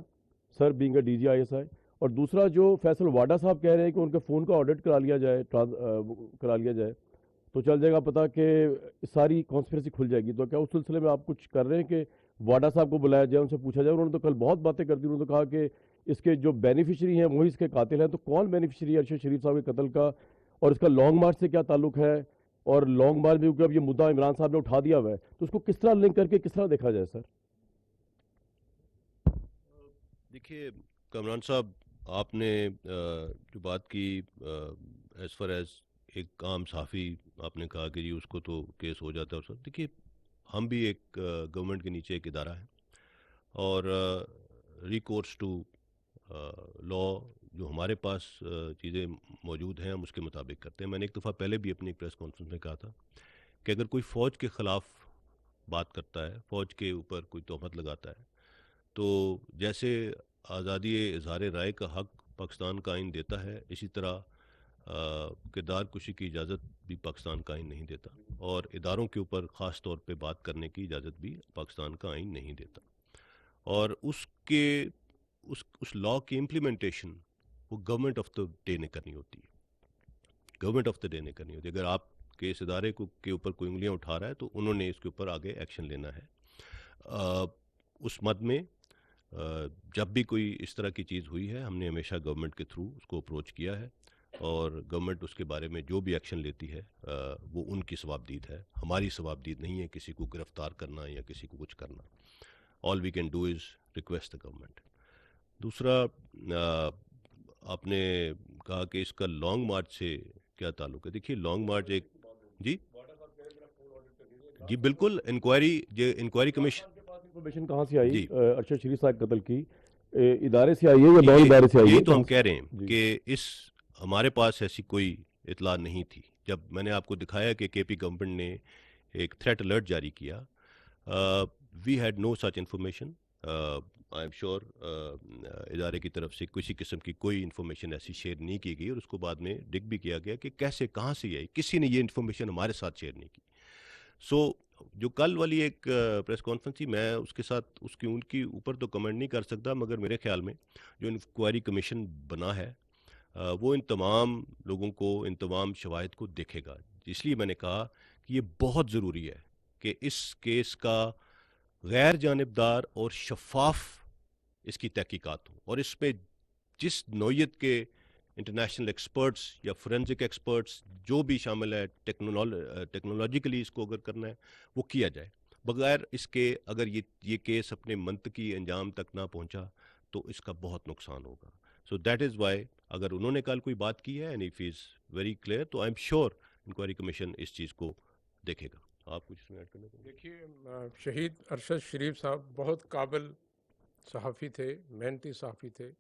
سر، بینگ اے DGISI. اور دوسرا جو فیصل واڈا صاحب کہہ رہے ہیں کہ ان کے فون کا آڈٹ کرا لیا جائے تو چل جائے گا پتہ کہ ساری کانسپریسی کھل جائے گی. تو کیا اس سلسلے میں آپ کچھ کر رہے ہیں کہ واڈا صاحب کو بلایا جائے، ان سے پوچھا جائے؟ انہوں نے تو کل بہت باتیں کر دی، انہوں نے کہا کہ اس کے جو بینیفیشری ہیں وہی اس کے قاتل ہیں. تو کون بینیفیشری ہے ارشد شریف صاحب کے قتل کا، اور اس کا لانگ مارچ سے کیا تعلق ہے؟ اور لانگ مارچ بھی اب یہ مدعا عمران صاحب نے اٹھا دیا ہوا ہے تو اس کو کس طرح لنک کر کے کس طرح دیکھا جائے سر؟ دیکھیے کامران صاحب، آپ نے جو بات کی ایز فار ایز ایک عام صحافی، آپ نے کہا کہ جی اس کو تو کیس ہو جاتا ہے. اور دیکھیے ہم بھی ایک گورنمنٹ کے نیچے ایک ادارہ ہے، اور ریکورس ٹو لا جو ہمارے پاس چیزیں موجود ہیں ہم اس کے مطابق کرتے ہیں. میں نے ایک دفعہ پہلے بھی اپنی پریس کانفرنس میں کہا تھا کہ اگر کوئی فوج کے خلاف بات کرتا ہے، فوج کے اوپر کوئی تہمت لگاتا ہے، تو جیسے آزادی اظہار رائے کا حق پاکستان کا آئین دیتا ہے، اسی طرح کردار کشی کی اجازت بھی پاکستان کا آئین نہیں دیتا، اور اداروں کے اوپر خاص طور پہ بات کرنے کی اجازت بھی پاکستان کا آئین نہیں دیتا. اور اس لا کی امپلیمنٹیشن وہ گورنمنٹ آف دا ڈے نے کرنی ہوتی ہے، گورنمنٹ آف دا ڈے نے کرنی ہوتی ہے. اگر آپ کے اس ادارے کے اوپر کوئی انگلیاں اٹھا رہا ہے تو انہوں نے اس کے اوپر آگے ایکشن لینا ہے. اس مد میں جب بھی کوئی اس طرح کی چیز ہوئی ہے، ہم نے ہمیشہ گورنمنٹ کے تھرو اس کو اپروچ کیا ہے، اور گورنمنٹ اس کے بارے میں جو بھی ایکشن لیتی ہے وہ ان کی ثوابدید ہے، ہماری ثوابدید نہیں ہے کسی کو گرفتار کرنا یا کسی کو کچھ کرنا. All we can do is request the government. دوسرا آپ نے کہا کہ اس کا لانگ مارچ سے کیا تعلق ہے. دیکھیے لانگ مارچ ایک جی بالکل انکوائری کمیشن انفارمیشن کہاں سے آئی جی ارشد شریف صاحب قتل کی؟ ادارے سے آئی ہے یا نان ادارے سے آئی ہے؟ یہی تو ہم کہہ رہے ہیں کہ ہمارے پاس ایسی کوئی اطلاع نہیں تھی. جب میں نے آپ کو دکھایا کہ KP گورنمنٹ نے ایک تھریٹ الرٹ جاری کیا، we had no such information. I am sure ادارے کی طرف سے کسی قسم کی کوئی انفارمیشن ایسی شیئر نہیں کی گئی، اور اس کو بعد میں ڈگ بھی کیا گیا کہ کیسے کہاں سے آئی، کسی نے یہ انفارمیشن ہمارے ساتھ شیئر نہیں کی. سو جو کل والی ایک پریس کانفرنس تھی، میں اس کے ساتھ ان کی اوپر تو کمنٹ نہیں کر سکتا، مگر میرے خیال میں جو انکوائری کمیشن بنا ہے وہ ان تمام لوگوں کو، ان تمام شواہد کو دیکھے گا. اس لیے میں نے کہا کہ یہ بہت ضروری ہے کہ اس کیس کا غیر جانبدار اور شفاف اس کی تحقیقات ہوں، اور اس میں جس نوعیت کے انٹرنیشنل ایکسپرٹس یا فورینزک ایکسپرٹس جو بھی شامل ہے، ٹیکنالوجیکلی اس کو اگر کرنا ہے وہ کیا جائے. بغیر اس کے اگر یہ کیس اپنے منطقی انجام تک نہ پہنچا تو اس کا بہت نقصان ہوگا. سو دیٹ از وائی اگر انہوں نے کل کوئی بات کی ہے and if is very clear, تو I am sure inquiry commission اس چیز کو دیکھے گا. آپ کچھ اس میں ایڈ کرنا چاہیں گے؟ دیکھیے شہید ارشد شریف صاحب بہت قابل صحافی تھے، محنتی صحافی تھے.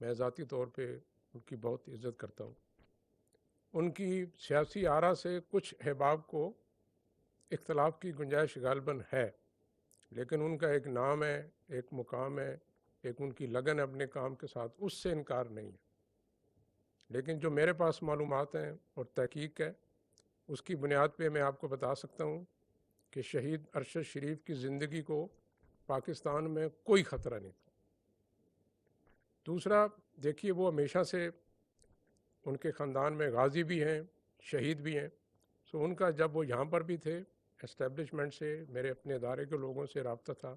میں ذاتی طور پہ ان کی بہت عزت کرتا ہوں. ان کی سیاسی آرا سے کچھ احباب کو اختلاف کی گنجائش غالباً ہے، لیکن ان کا ایک نام ہے، ایک مقام ہے، ایک ان کی لگن ہے اپنے کام کے ساتھ، اس سے انکار نہیں ہے. لیکن جو میرے پاس معلومات ہیں اور تحقیق ہے، اس کی بنیاد پہ میں آپ کو بتا سکتا ہوں کہ شہید ارشد شریف کی زندگی کو پاکستان میں کوئی خطرہ نہیں تھا. دوسرا دیکھیے، وہ ہمیشہ سے ان کے خاندان میں غازی بھی ہیں، شہید بھی ہیں. سو ان کا جب وہ یہاں پر بھی تھے اسٹیبلشمنٹ سے، میرے اپنے ادارے کے لوگوں سے رابطہ تھا.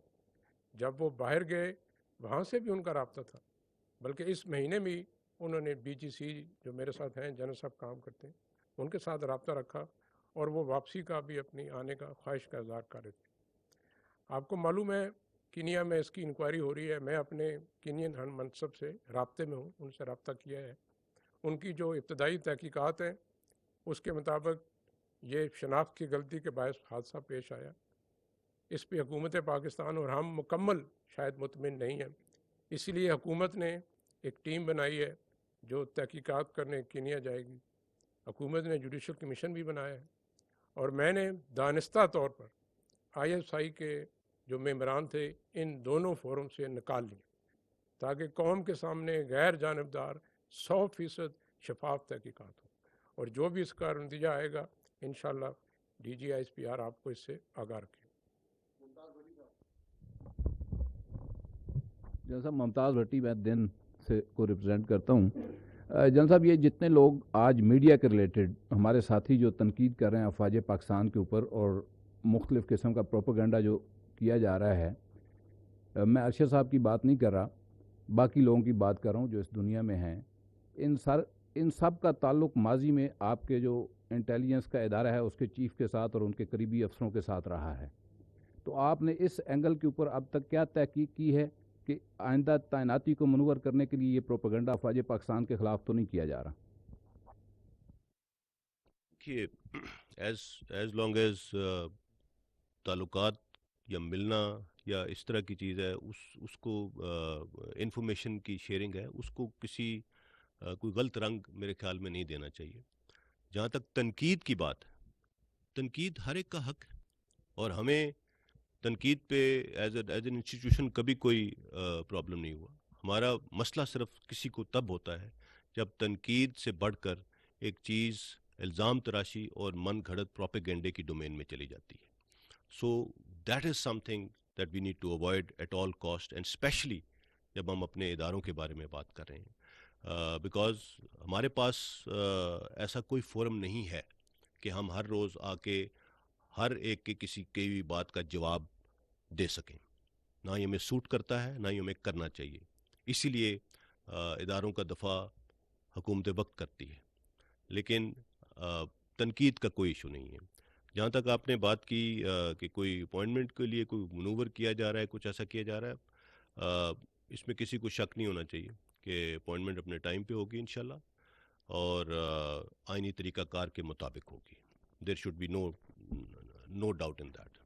جب وہ باہر گئے وہاں سے بھی ان کا رابطہ تھا. بلکہ اس مہینے میں انہوں نے BGC جو میرے ساتھ ہیں، جنرل صاحب کام کرتے ہیں، ان کے ساتھ رابطہ رکھا، اور وہ واپسی کا بھی اپنی آنے کا خواہش کا اظہار کر رہے تھے. آپ کو معلوم ہے کینیا میں اس کی انکوائری ہو رہی ہے. میں اپنے کینین ہم منصب سے رابطے میں ہوں، ان سے رابطہ کیا ہے. ان کی جو ابتدائی تحقیقات ہیں اس کے مطابق یہ شناخت کی غلطی کے باعث حادثہ پیش آیا. اس پہ حکومت پاکستان اور ہم مکمل شاید مطمئن نہیں ہیں. اسی لیے حکومت نے ایک ٹیم بنائی ہے جو تحقیقات کرنے کینیا جائے گی. حکومت نے جوڈیشل کمیشن بھی بنایا ہے, اور میں نے دانستہ طور پر ISI کے جو ممبران تھے ان دونوں فورم سے نکال لیے, تاکہ قوم کے سامنے غیر جانبدار 100% شفاف تحقیقات ہوں, اور جو بھی اس کا نتیجہ آئے گا انشاءاللہ DGI/SPR آپ کو اس سے آگاہ رکھے. جنرل صاحب, ممتاز بھٹی میں دن سے کو ریپرزینٹ کرتا ہوں. جنرل صاحب, یہ جتنے لوگ آج میڈیا کے ریلیٹڈ ہمارے ساتھی جو تنقید کر رہے ہیں افواج پاکستان کے اوپر اور مختلف قسم کا پروپیگنڈا جو کیا جا رہا ہے, میں ارشد صاحب کی بات نہیں کر رہا, باقی لوگوں کی بات کر رہا ہوں جو اس دنیا میں ہیں. ان سب کا تعلق ماضی میں آپ کے جو انٹیلیجنس کا ادارہ ہے اس کے چیف کے ساتھ اور ان کے قریبی افسروں کے ساتھ رہا ہے. تو آپ نے اس اینگل کے اوپر اب تک کیا تحقیق کی ہے کہ آئندہ تعیناتی کو منور کرنے کے لیے یہ پروپیگنڈا افواج پاکستان کے خلاف تو نہیں کیا جا رہا؟ کہ ایز لانگ ایز تعلقات یا ملنا یا اس طرح کی چیز ہے, اس کو انفارمیشن کی شیئرنگ ہے, اس کو کوئی غلط رنگ میرے خیال میں نہیں دینا چاہیے. جہاں تک تنقید کی بات ہے, تنقید ہر ایک کا حق ہے, اور ہمیں تنقید پہ ایز این انسٹیٹیوشن کبھی کوئی پرابلم نہیں ہوا. ہمارا مسئلہ صرف کسی کو تب ہوتا ہے جب تنقید سے بڑھ کر ایک چیز الزام تراشی اور من گھڑت پروپیگنڈے کی ڈومین میں چلی جاتی ہے. So that is something that we need to avoid at all cost, and especially جب ہم اپنے اداروں کے بارے میں بات کر رہے ہیں, بیکاز ہمارے پاس ایسا کوئی فورم نہیں ہے کہ ہم ہر روز آ کے ہر ایک کے کسی کی بھی بات کا جواب دے سکیں. نہ ہی ہمیں سوٹ کرتا ہے, نہ ہی ہمیں کرنا چاہیے. اسی لیے اداروں کا دفاع حکومت وقت کرتی ہے, لیکن تنقید کا کوئی ایشو نہیں ہے. جہاں تک آپ نے بات کی کہ کوئی اپوائنٹمنٹ کے لیے کوئی منور کیا جا رہا ہے, کچھ ایسا کیا جا رہا ہے, اس میں کسی کو شک نہیں ہونا چاہیے کہ اپوائنٹمنٹ اپنے ٹائم پہ ہوگی انشاءاللہ, اور آئینی طریقہ کار کے مطابق ہوگی. There should be no doubt in that.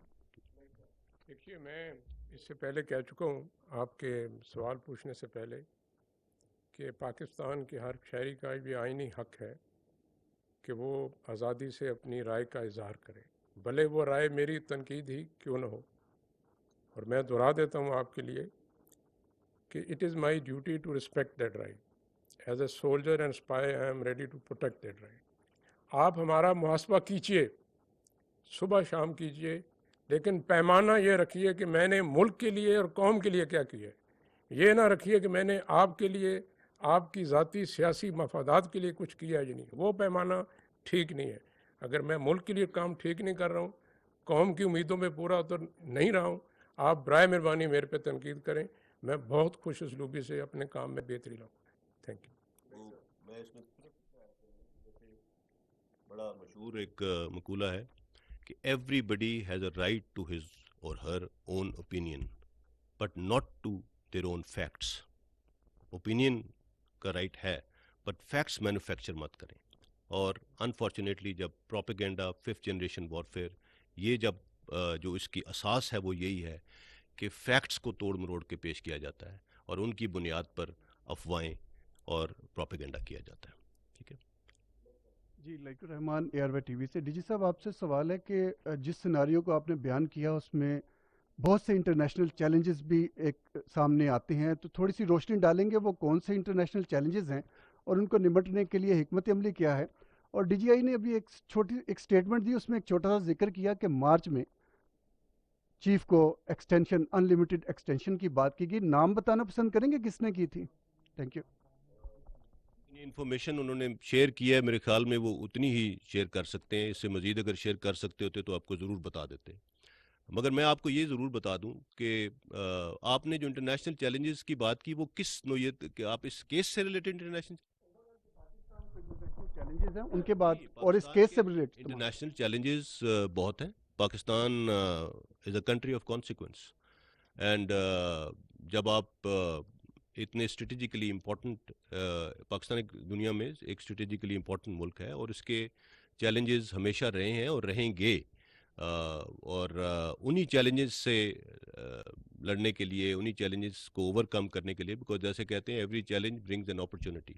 دیکھیے, میں اس سے پہلے کہہ چکا ہوں آپ کے سوال پوچھنے سے پہلے کہ پاکستان کے ہر شہری کا بھی آئینی حق ہے کہ وہ آزادی سے اپنی رائے کا اظہار کرے, بھلے وہ رائے میری تنقید ہی کیوں نہ ہو. اور میں دہرا دیتا ہوں آپ کے لیے کہ it is my duty to respect that right. As a soldier and spy I am ready to protect that right. آپ ہمارا محاسبہ کیجیے, صبح شام کیجیے, لیکن پیمانہ یہ رکھیے کہ میں نے ملک کے لیے اور قوم کے لیے کیا کیا ہے. یہ نہ رکھیے کہ میں نے آپ کے لیے, آپ کی ذاتی سیاسی مفادات کے لیے کچھ کیا ہی نہیں. وہ پیمانہ ٹھیک نہیں ہے. اگر میں ملک کے لیے کام ٹھیک نہیں کر رہا ہوں, قوم کی امیدوں میں پورا اتر نہیں رہا ہوں, آپ برائے مہربانی میرے پہ تنقید کریں. میں بہت خوش اسلوبی سے اپنے کام میں بہتری لاؤں. Thank you. میں اس میں بڑا مشہور ایک مقولہ ہے کہ everybody has a right to his or her own opinion but not to their own facts. Opinion کا رائٹ ہے, بٹ فیکٹس مینوفیکچر مت کریں. اور انفارچونیٹلی جب پروپیگنڈا, 5th جنریشن وارفیئر, یہ جب جو اس کی اساس ہے وہ یہی ہے کہ فیکٹس کو توڑ مروڑ کے پیش کیا جاتا ہے اور ان کی بنیاد پر افواہیں اور پروپیگنڈا کیا جاتا ہے. ٹھیک ہے جی. لائق الرحمان, AR وائی TV سے. DG صاحب, آپ سے سوال ہے کہ جس سیناریو کو آپ نے بیان کیا اس میں بہت سے انٹرنیشنل چیلنجز بھی ایک سامنے آتے ہیں, تو تھوڑی سی روشنی ڈالیں گے وہ کون سے انٹرنیشنل چیلنجز ہیں اور ان کو نمٹنے کے لیے حکمت عملی کیا ہے؟ اور DGI نے ابھی ایک سٹیٹمنٹ دی, اس میں ایک چھوٹا سا ذکر کیا کہ مارچ میں چیف کو ایکسٹینشن, ان لمیٹڈ ایکسٹینشن کی بات کی گئی. نام بتانا پسند کریں گے کس نے کی تھی؟ Thank you. انفارمیشن انہوں نے شیئر کیا ہے, میرے خیال میں وہ اتنی ہی شیئر کر سکتے ہیں. اس سے مزید اگر شیئر کر سکتے ہوتے تو آپ کو ضرور بتا دیتے. مگر میں آپ کو یہ ضرور بتا دوں کہ آپ نے جو انٹرنیشنل چیلنجز کی بات کی وہ کس نوعیت کہ آپ اس کیس سے ریلیٹڈ انٹرنیشنل چیلنجز ہیں ان کے بعد اور اس کیس سے ریلیٹڈ انٹرنیشنل چیلنجز بہت ہیں. Pakistan is a country of consequence, and جب آپ اتنے اسٹریٹجیکلی امپورٹنٹ, پاکستان ایک دنیا میں ایک اسٹریٹجیکلی امپورٹنٹ ملک ہے اور اس کے چیلنجز ہمیشہ رہے ہیں اور رہیں گے, اور انہی چیلنجز سے لڑنے کے لیے, انہی چیلنجز کو اوور کم کرنے کے لیے, بیکاز جیسے کہتے ہیں every challenge brings an opportunity,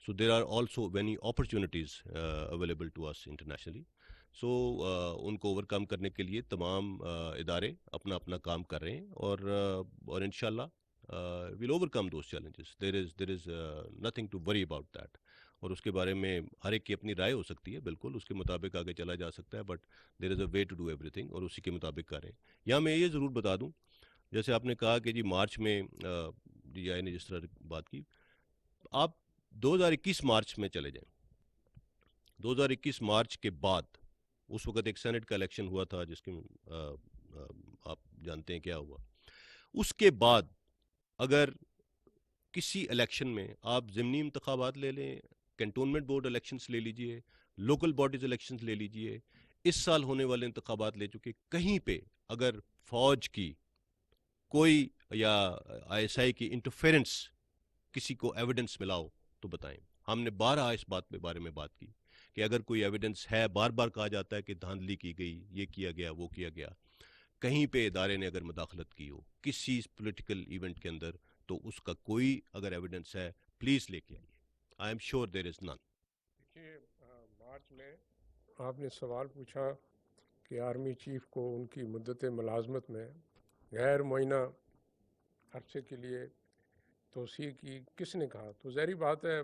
so there are also many opportunities available to us internationally. So ان کو اوور کم کرنے کے لیے تمام ادارے اپنا اپنا کام کر رہے ہیں, اور انشاءاللہ we'll overcome those challenges. There is nothing to worry about that. اور اس کے بارے میں ہر ایک کی اپنی رائے ہو سکتی ہے, بالکل اس کے مطابق آگے چلا جا سکتا ہے, but there is a way to do everything, اور اسی کے مطابق کریں. یہاں میں یہ ضرور بتا دوں, جیسے آپ نے کہا کہ جی مارچ میں ڈی آئی نے جس طرح بات کی, آپ 2021 مارچ میں چلے جائیں. 2021 مارچ کے بعد اس وقت ایک سینٹ کا الیکشن ہوا تھا, جس کے آپ جانتے ہیں کیا ہوا. اس کے بعد اگر کسی الیکشن میں آپ ضمنی انتخابات لے لیں, کنٹونمنٹ بورڈ الیکشنز لے لیجئے, لوکل باڈیز الیکشنز لے لیجئے, اس سال ہونے والے انتخابات لے چکے, کہیں پہ اگر فوج کی کوئی یا آئی ایس آئی کی انٹرفیرنس کسی کو ایویڈنس ملا ہو تو بتائیں. ہم نے بارہا اس بارے میں بات کی کہ اگر کوئی ایویڈنس ہے, بار بار کہا جاتا ہے کہ دھاندلی کی گئی, یہ کیا گیا, وہ کیا گیا, کہیں پہ ادارے نے اگر مداخلت کی ہو کسی پولیٹیکل ایونٹ کے اندر, تو اس کا کوئی اگر ایویڈنس ہے پلیز لے کے آئیے. آئی ایم شیور دیر از نن. دیکھیے مارچ میں آپ نے سوال پوچھا کہ آرمی چیف کو ان کی مدت ملازمت میں غیر معینہ عرصے کے لیے توسیع کی کس نے کہا. تو ظاہری بات ہے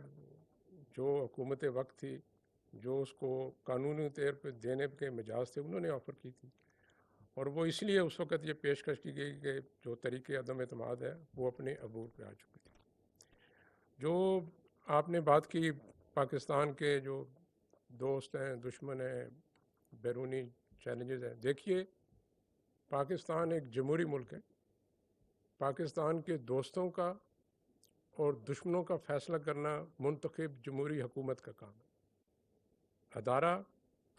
جو حکومت وقت تھی, جو اس کو قانونی طور پہ دینے کے مجاز تھے, انہوں نے آفر کی تھی, اور وہ اس لیے اس وقت یہ پیشکش کی گئی کہ جو طریقے عدم اعتماد ہے وہ اپنے عبور پہ آ چکے تھے. جو آپ نے بات کی پاکستان کے جو دوست ہیں, دشمن ہیں, بیرونی چیلنجز ہیں, دیکھیے پاکستان ایک جمہوری ملک ہے. پاکستان کے دوستوں کا اور دشمنوں کا فیصلہ کرنا منتخب جمہوری حکومت کا کام ہے. ادارہ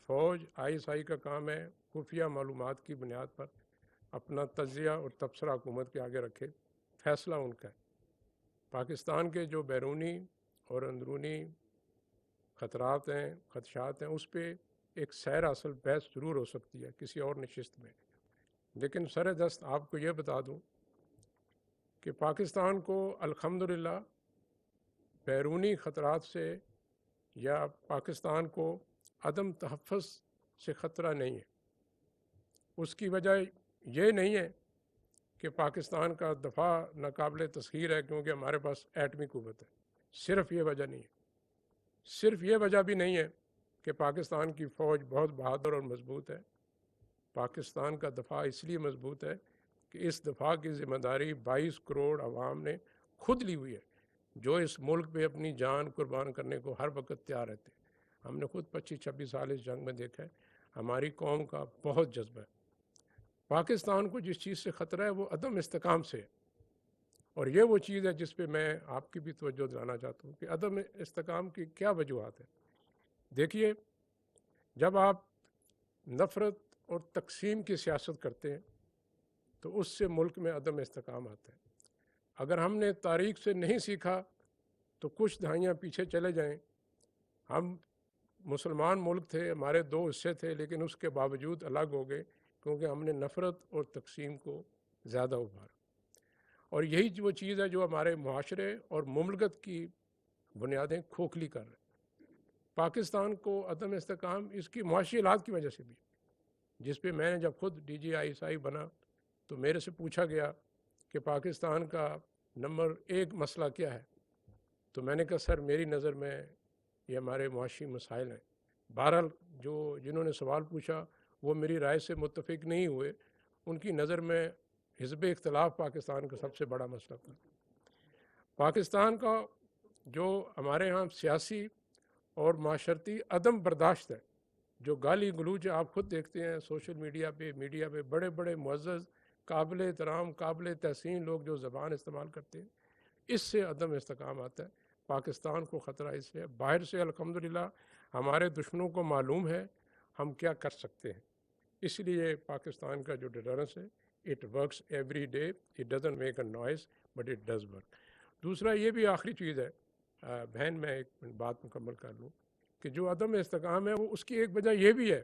فوج آئی ایس آئی کا کام ہے خفیہ معلومات کی بنیاد پر اپنا تجزیہ اور تبصرہ حکومت کے آگے رکھے, فیصلہ ان کا ہے. پاکستان کے جو بیرونی اور اندرونی خطرات ہیں, خدشات ہیں, اس پہ ایک سیر اصل بحث ضرور ہو سکتی ہے کسی اور نشست میں. لیکن سر دست آپ کو یہ بتا دوں کہ پاکستان کو الحمدللہ بیرونی خطرات سے یا پاکستان کو عدم تحفظ سے خطرہ نہیں ہے. اس کی وجہ یہ نہیں ہے کہ پاکستان کا دفاع ناقابل تسخیر ہے کیونکہ ہمارے پاس ایٹمی قوت ہے. صرف یہ وجہ نہیں ہے. صرف یہ وجہ بھی نہیں ہے کہ پاکستان کی فوج بہت بہادر اور مضبوط ہے. پاکستان کا دفاع اس لیے مضبوط ہے کہ اس دفاع کی ذمہ داری 22 کروڑ عوام نے خود لی ہوئی ہے, جو اس ملک پہ اپنی جان قربان کرنے کو ہر وقت تیار رہتے ہیں. ہم نے خود 25-26 سال اس جنگ میں دیکھا ہے. ہماری قوم کا بہت جذبہ ہے. پاکستان کو جس چیز سے خطرہ ہے وہ عدم استحکام سے ہے, اور یہ وہ چیز ہے جس پہ میں آپ کی بھی توجہ دلانا چاہتا ہوں کہ عدم استحکام کی کیا وجوہات ہیں. دیکھیے جب آپ نفرت اور تقسیم کی سیاست کرتے ہیں تو اس سے ملک میں عدم استحکام آتا ہے. اگر ہم نے تاریخ سے نہیں سیکھا تو کچھ دہائیاں پیچھے چلے جائیں, ہم مسلمان ملک تھے, ہمارے 2 حصے تھے, لیکن اس کے باوجود الگ ہو گئے کیونکہ ہم نے نفرت اور تقسیم کو زیادہ ابھارا. اور یہی وہ چیز ہے جو ہمارے معاشرے اور مملکت کی بنیادیں کھوکھلی کر رہے ہیں. پاکستان کو عدم استحکام اس کی معاشی حالات کی وجہ سے بھی, جس پہ میں نے جب خود ڈی جی آئی ایس آئی بنا تو میرے سے پوچھا گیا کہ پاکستان کا نمبر 1 مسئلہ کیا ہے, تو میں نے کہا سر میری نظر میں یہ ہمارے معاشی مسائل ہیں. بہرحال جنہوں نے سوال پوچھا وہ میری رائے سے متفق نہیں ہوئے, ان کی نظر میں حزب اختلاف پاکستان کا سب سے بڑا مسئلہ تھا. پاکستان کا جو ہمارے ہاں سیاسی اور معاشرتی عدم برداشت ہے, جو گالی گلوچ آپ خود دیکھتے ہیں سوشل میڈیا پہ بڑے بڑے معزز قابل احترام قابل تحسین لوگ جو زبان استعمال کرتے ہیں, اس سے عدم استحکام آتا ہے. پاکستان کو خطرہ اس سے باہر سے الحمدللہ ہمارے دشمنوں کو معلوم ہے ہم کیا کر سکتے ہیں, اس لیے پاکستان کا جو ڈیٹرنس ہے it works every day, it doesn't make a noise but it does work. دوسرا یہ بھی آخری چیز ہے بہن, میں ایک بات مکمل کر لوں کہ جو عدم استحکام ہے وہ اس کی ایک وجہ یہ بھی ہے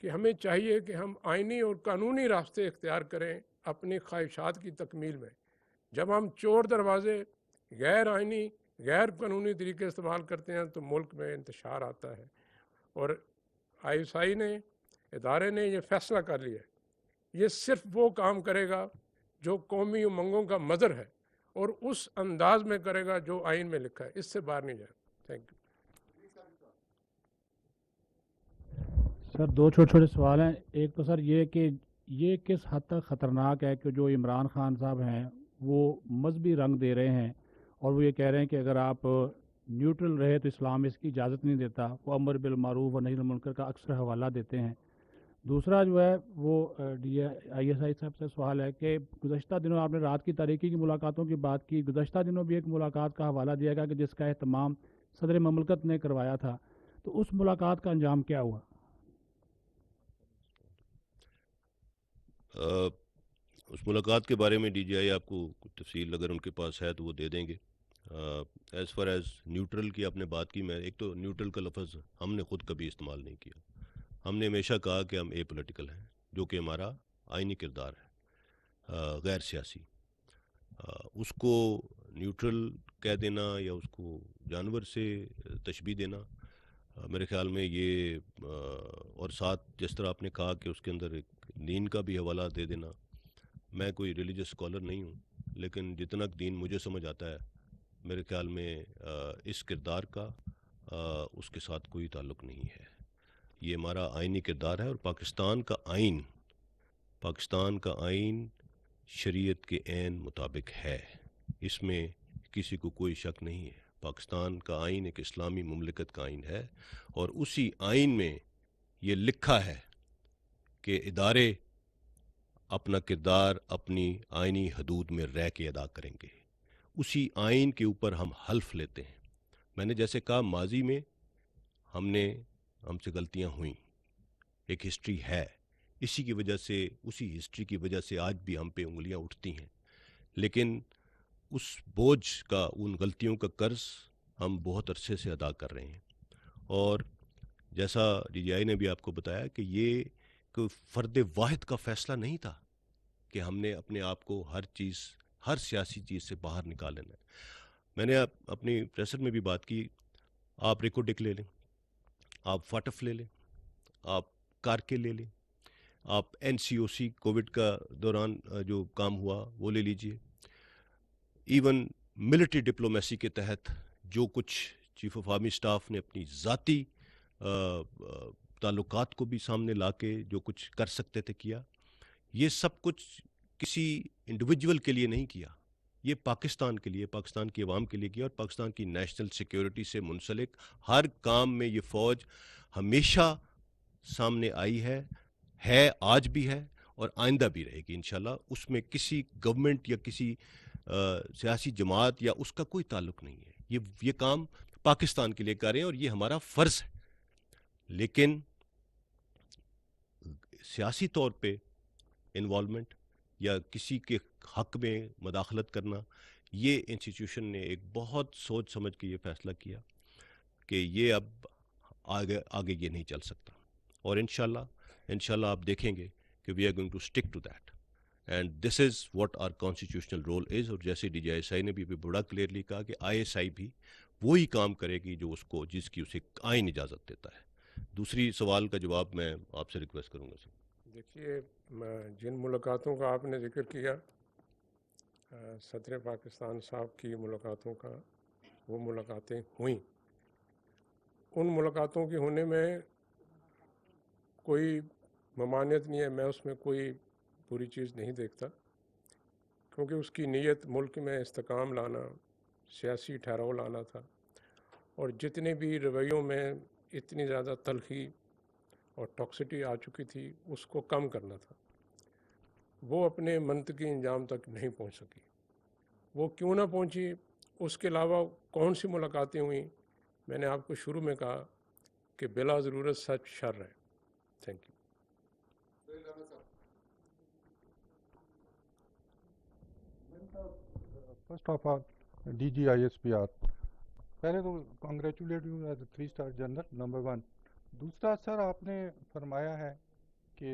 کہ ہمیں چاہیے کہ ہم آئینی اور قانونی راستے اختیار کریں اپنی خواہشات کی تکمیل میں جب ہم چور دروازے غیر آئینی غیر قانونی طریقے استعمال کرتے ہیں تو ملک میں انتشار آتا ہے. اور ISI نے ادارے نے یہ فیصلہ کر لیا ہے یہ صرف وہ کام کرے گا جو قومی امنگوں کا مظہر ہے اور اس انداز میں کرے گا جو آئین میں لکھا ہے, اس سے باہر نہیں جائے. Thank you. سر دو چھوٹے چھوٹے سوال ہیں. ایک تو سر یہ کہ یہ کس حد تک خطرناک ہے کہ جو عمران خان صاحب ہیں وہ مذہبی رنگ دے رہے ہیں اور وہ یہ کہہ رہے ہیں کہ اگر آپ نیوٹرل رہے تو اسلام اس کی اجازت نہیں دیتا. وہ امر بالمعروف اور نہی عن المنکر کا اکثر حوالہ دیتے ہیں. دوسرا جو ہے وہ ISI صاحب سے سوال ہے کہ گزشتہ دنوں آپ نے رات کی تاریکی کی ملاقاتوں کی بات کی, گزشتہ دنوں بھی ایک ملاقات کا حوالہ دیا گیا کہ جس کا اہتمام صدر مملکت نے کروایا تھا, تو اس ملاقات کا انجام کیا ہوا؟ اس ملاقات کے بارے میں DGI آپ کو تفصیل اگر ان کے پاس ہے تو وہ دے دیں گے. ایز فار ایز نیوٹرل کی آپ نے بات کی, میں ایک تو نیوٹرل کا لفظ ہم نے خود کبھی استعمال نہیں کیا. ہم نے ہمیشہ کہا کہ ہم پولیٹیکل ہیں, جو کہ ہمارا آئینی کردار ہے, غیر سیاسی. اس کو نیوٹرل کہہ دینا یا اس کو جانور سے تشبیہ دینا میرے خیال میں یہ, اور ساتھ جس طرح آپ نے کہا کہ اس کے اندر ایک دین کا بھی حوالہ دے دینا. میں کوئی ریلیجس اسکالر نہیں ہوں, لیکن جتنا دین مجھے سمجھ آتا ہے میرے خیال میں اس کردار کا اس کے ساتھ کوئی تعلق نہیں ہے. یہ ہمارا آئینی کردار ہے اور پاکستان کا آئین شریعت کے عین مطابق ہے, اس میں کسی کو کوئی شک نہیں ہے. پاکستان کا آئین ایک اسلامی مملکت کا آئین ہے اور اسی آئین میں یہ لکھا ہے کہ ادارے اپنا کردار اپنی آئینی حدود میں رہ کے ادا کریں گے. اسی آئین کے اوپر ہم حلف لیتے ہیں. میں نے جیسے کہا ماضی میں ہم سے غلطیاں ہوئیں, ایک ہسٹری ہے, اسی کی وجہ سے اسی ہسٹری کی وجہ سے آج بھی ہم پہ انگلیاں اٹھتی ہیں, لیکن اس بوجھ کا, ان غلطیوں کا قرض ہم بہت عرصے سے ادا کر رہے ہیں. اور جیسا DGI نے بھی آپ کو بتایا کہ یہ کوئی فرد واحد کا فیصلہ نہیں تھا کہ ہم نے اپنے آپ کو ہر سیاسی چیز سے باہر نکال لینا ہے. میں نے اپنی پریسر میں بھی بات کی, آپ ریکوڈک لے لیں, آپ فاٹف لے لیں, آپ کارکے لے لیں, آپ NCOC کووڈ کا دوران جو کام ہوا وہ لے لیجئے. ایون ملٹری ڈپلومیسی کے تحت جو کچھ چیف آف آرمی سٹاف نے اپنی ذاتی تعلقات کو بھی سامنے لا کے جو کچھ کر سکتے تھے کیا. یہ سب کچھ کسی انڈیویجول کے لیے نہیں کیا, یہ پاکستان کے لیے, پاکستان کی عوام کے لیے کیا. اور پاکستان کی نیشنل سیکیورٹی سے منسلک ہر کام میں یہ فوج ہمیشہ سامنے آئی ہے, آج بھی ہے اور آئندہ بھی رہے گی انشاءاللہ. اس میں کسی گورنمنٹ یا کسی سیاسی جماعت یا اس کا کوئی تعلق نہیں ہے. یہ کام پاکستان کے لیے کر رہے ہیں اور یہ ہمارا فرض ہے. لیکن سیاسی طور پہ انوالومنٹ یا کسی کے حق میں مداخلت کرنا, یہ انسٹیٹیوشن نے ایک بہت سوچ سمجھ کے یہ فیصلہ کیا کہ یہ اب آگے یہ نہیں چل سکتا. اور انشاءاللہ آپ دیکھیں گے کہ we are going to stick to that and this is what our constitutional role is. اور جیسے DGI نے بھی بڑا کلیئرلی کہا کہ ISI بھی وہی کام کرے گی جو جس کی اسے آئین اجازت دیتا ہے. دوسری سوال کا جواب میں آپ سے ریکویسٹ کروں گا سر. دیکھیے, جن ملاقاتوں کا آپ نے ذکر کیا, صدر پاکستان صاحب کی ملاقاتوں کا, وہ ملاقاتیں ہوئیں. ان ملاقاتوں کے ہونے میں کوئی ممانعت نہیں ہے, میں اس میں کوئی بری چیز نہیں دیکھتا, کیونکہ اس کی نیت ملک میں استحکام لانا, سیاسی ٹھہراؤ لانا تھا. اور جتنے بھی رویوں میں اتنی زیادہ تلخی اور ٹاکسٹی آ چکی تھی اس کو کم کرنا تھا. وہ اپنے منطقی انجام تک نہیں پہنچ سکی. وہ کیوں نہ پہنچی, اس کے علاوہ کون سی ملاقاتیں ہوئیں. میں نے آپ کو شروع میں کہا کہ بلا ضرورت سچ شر ہے. Thank you. First of all DGISPR, پہلے تو congratulate you as a 3 star general number 1. دوسرا سر, آپ نے فرمایا ہے کہ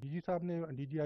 DGI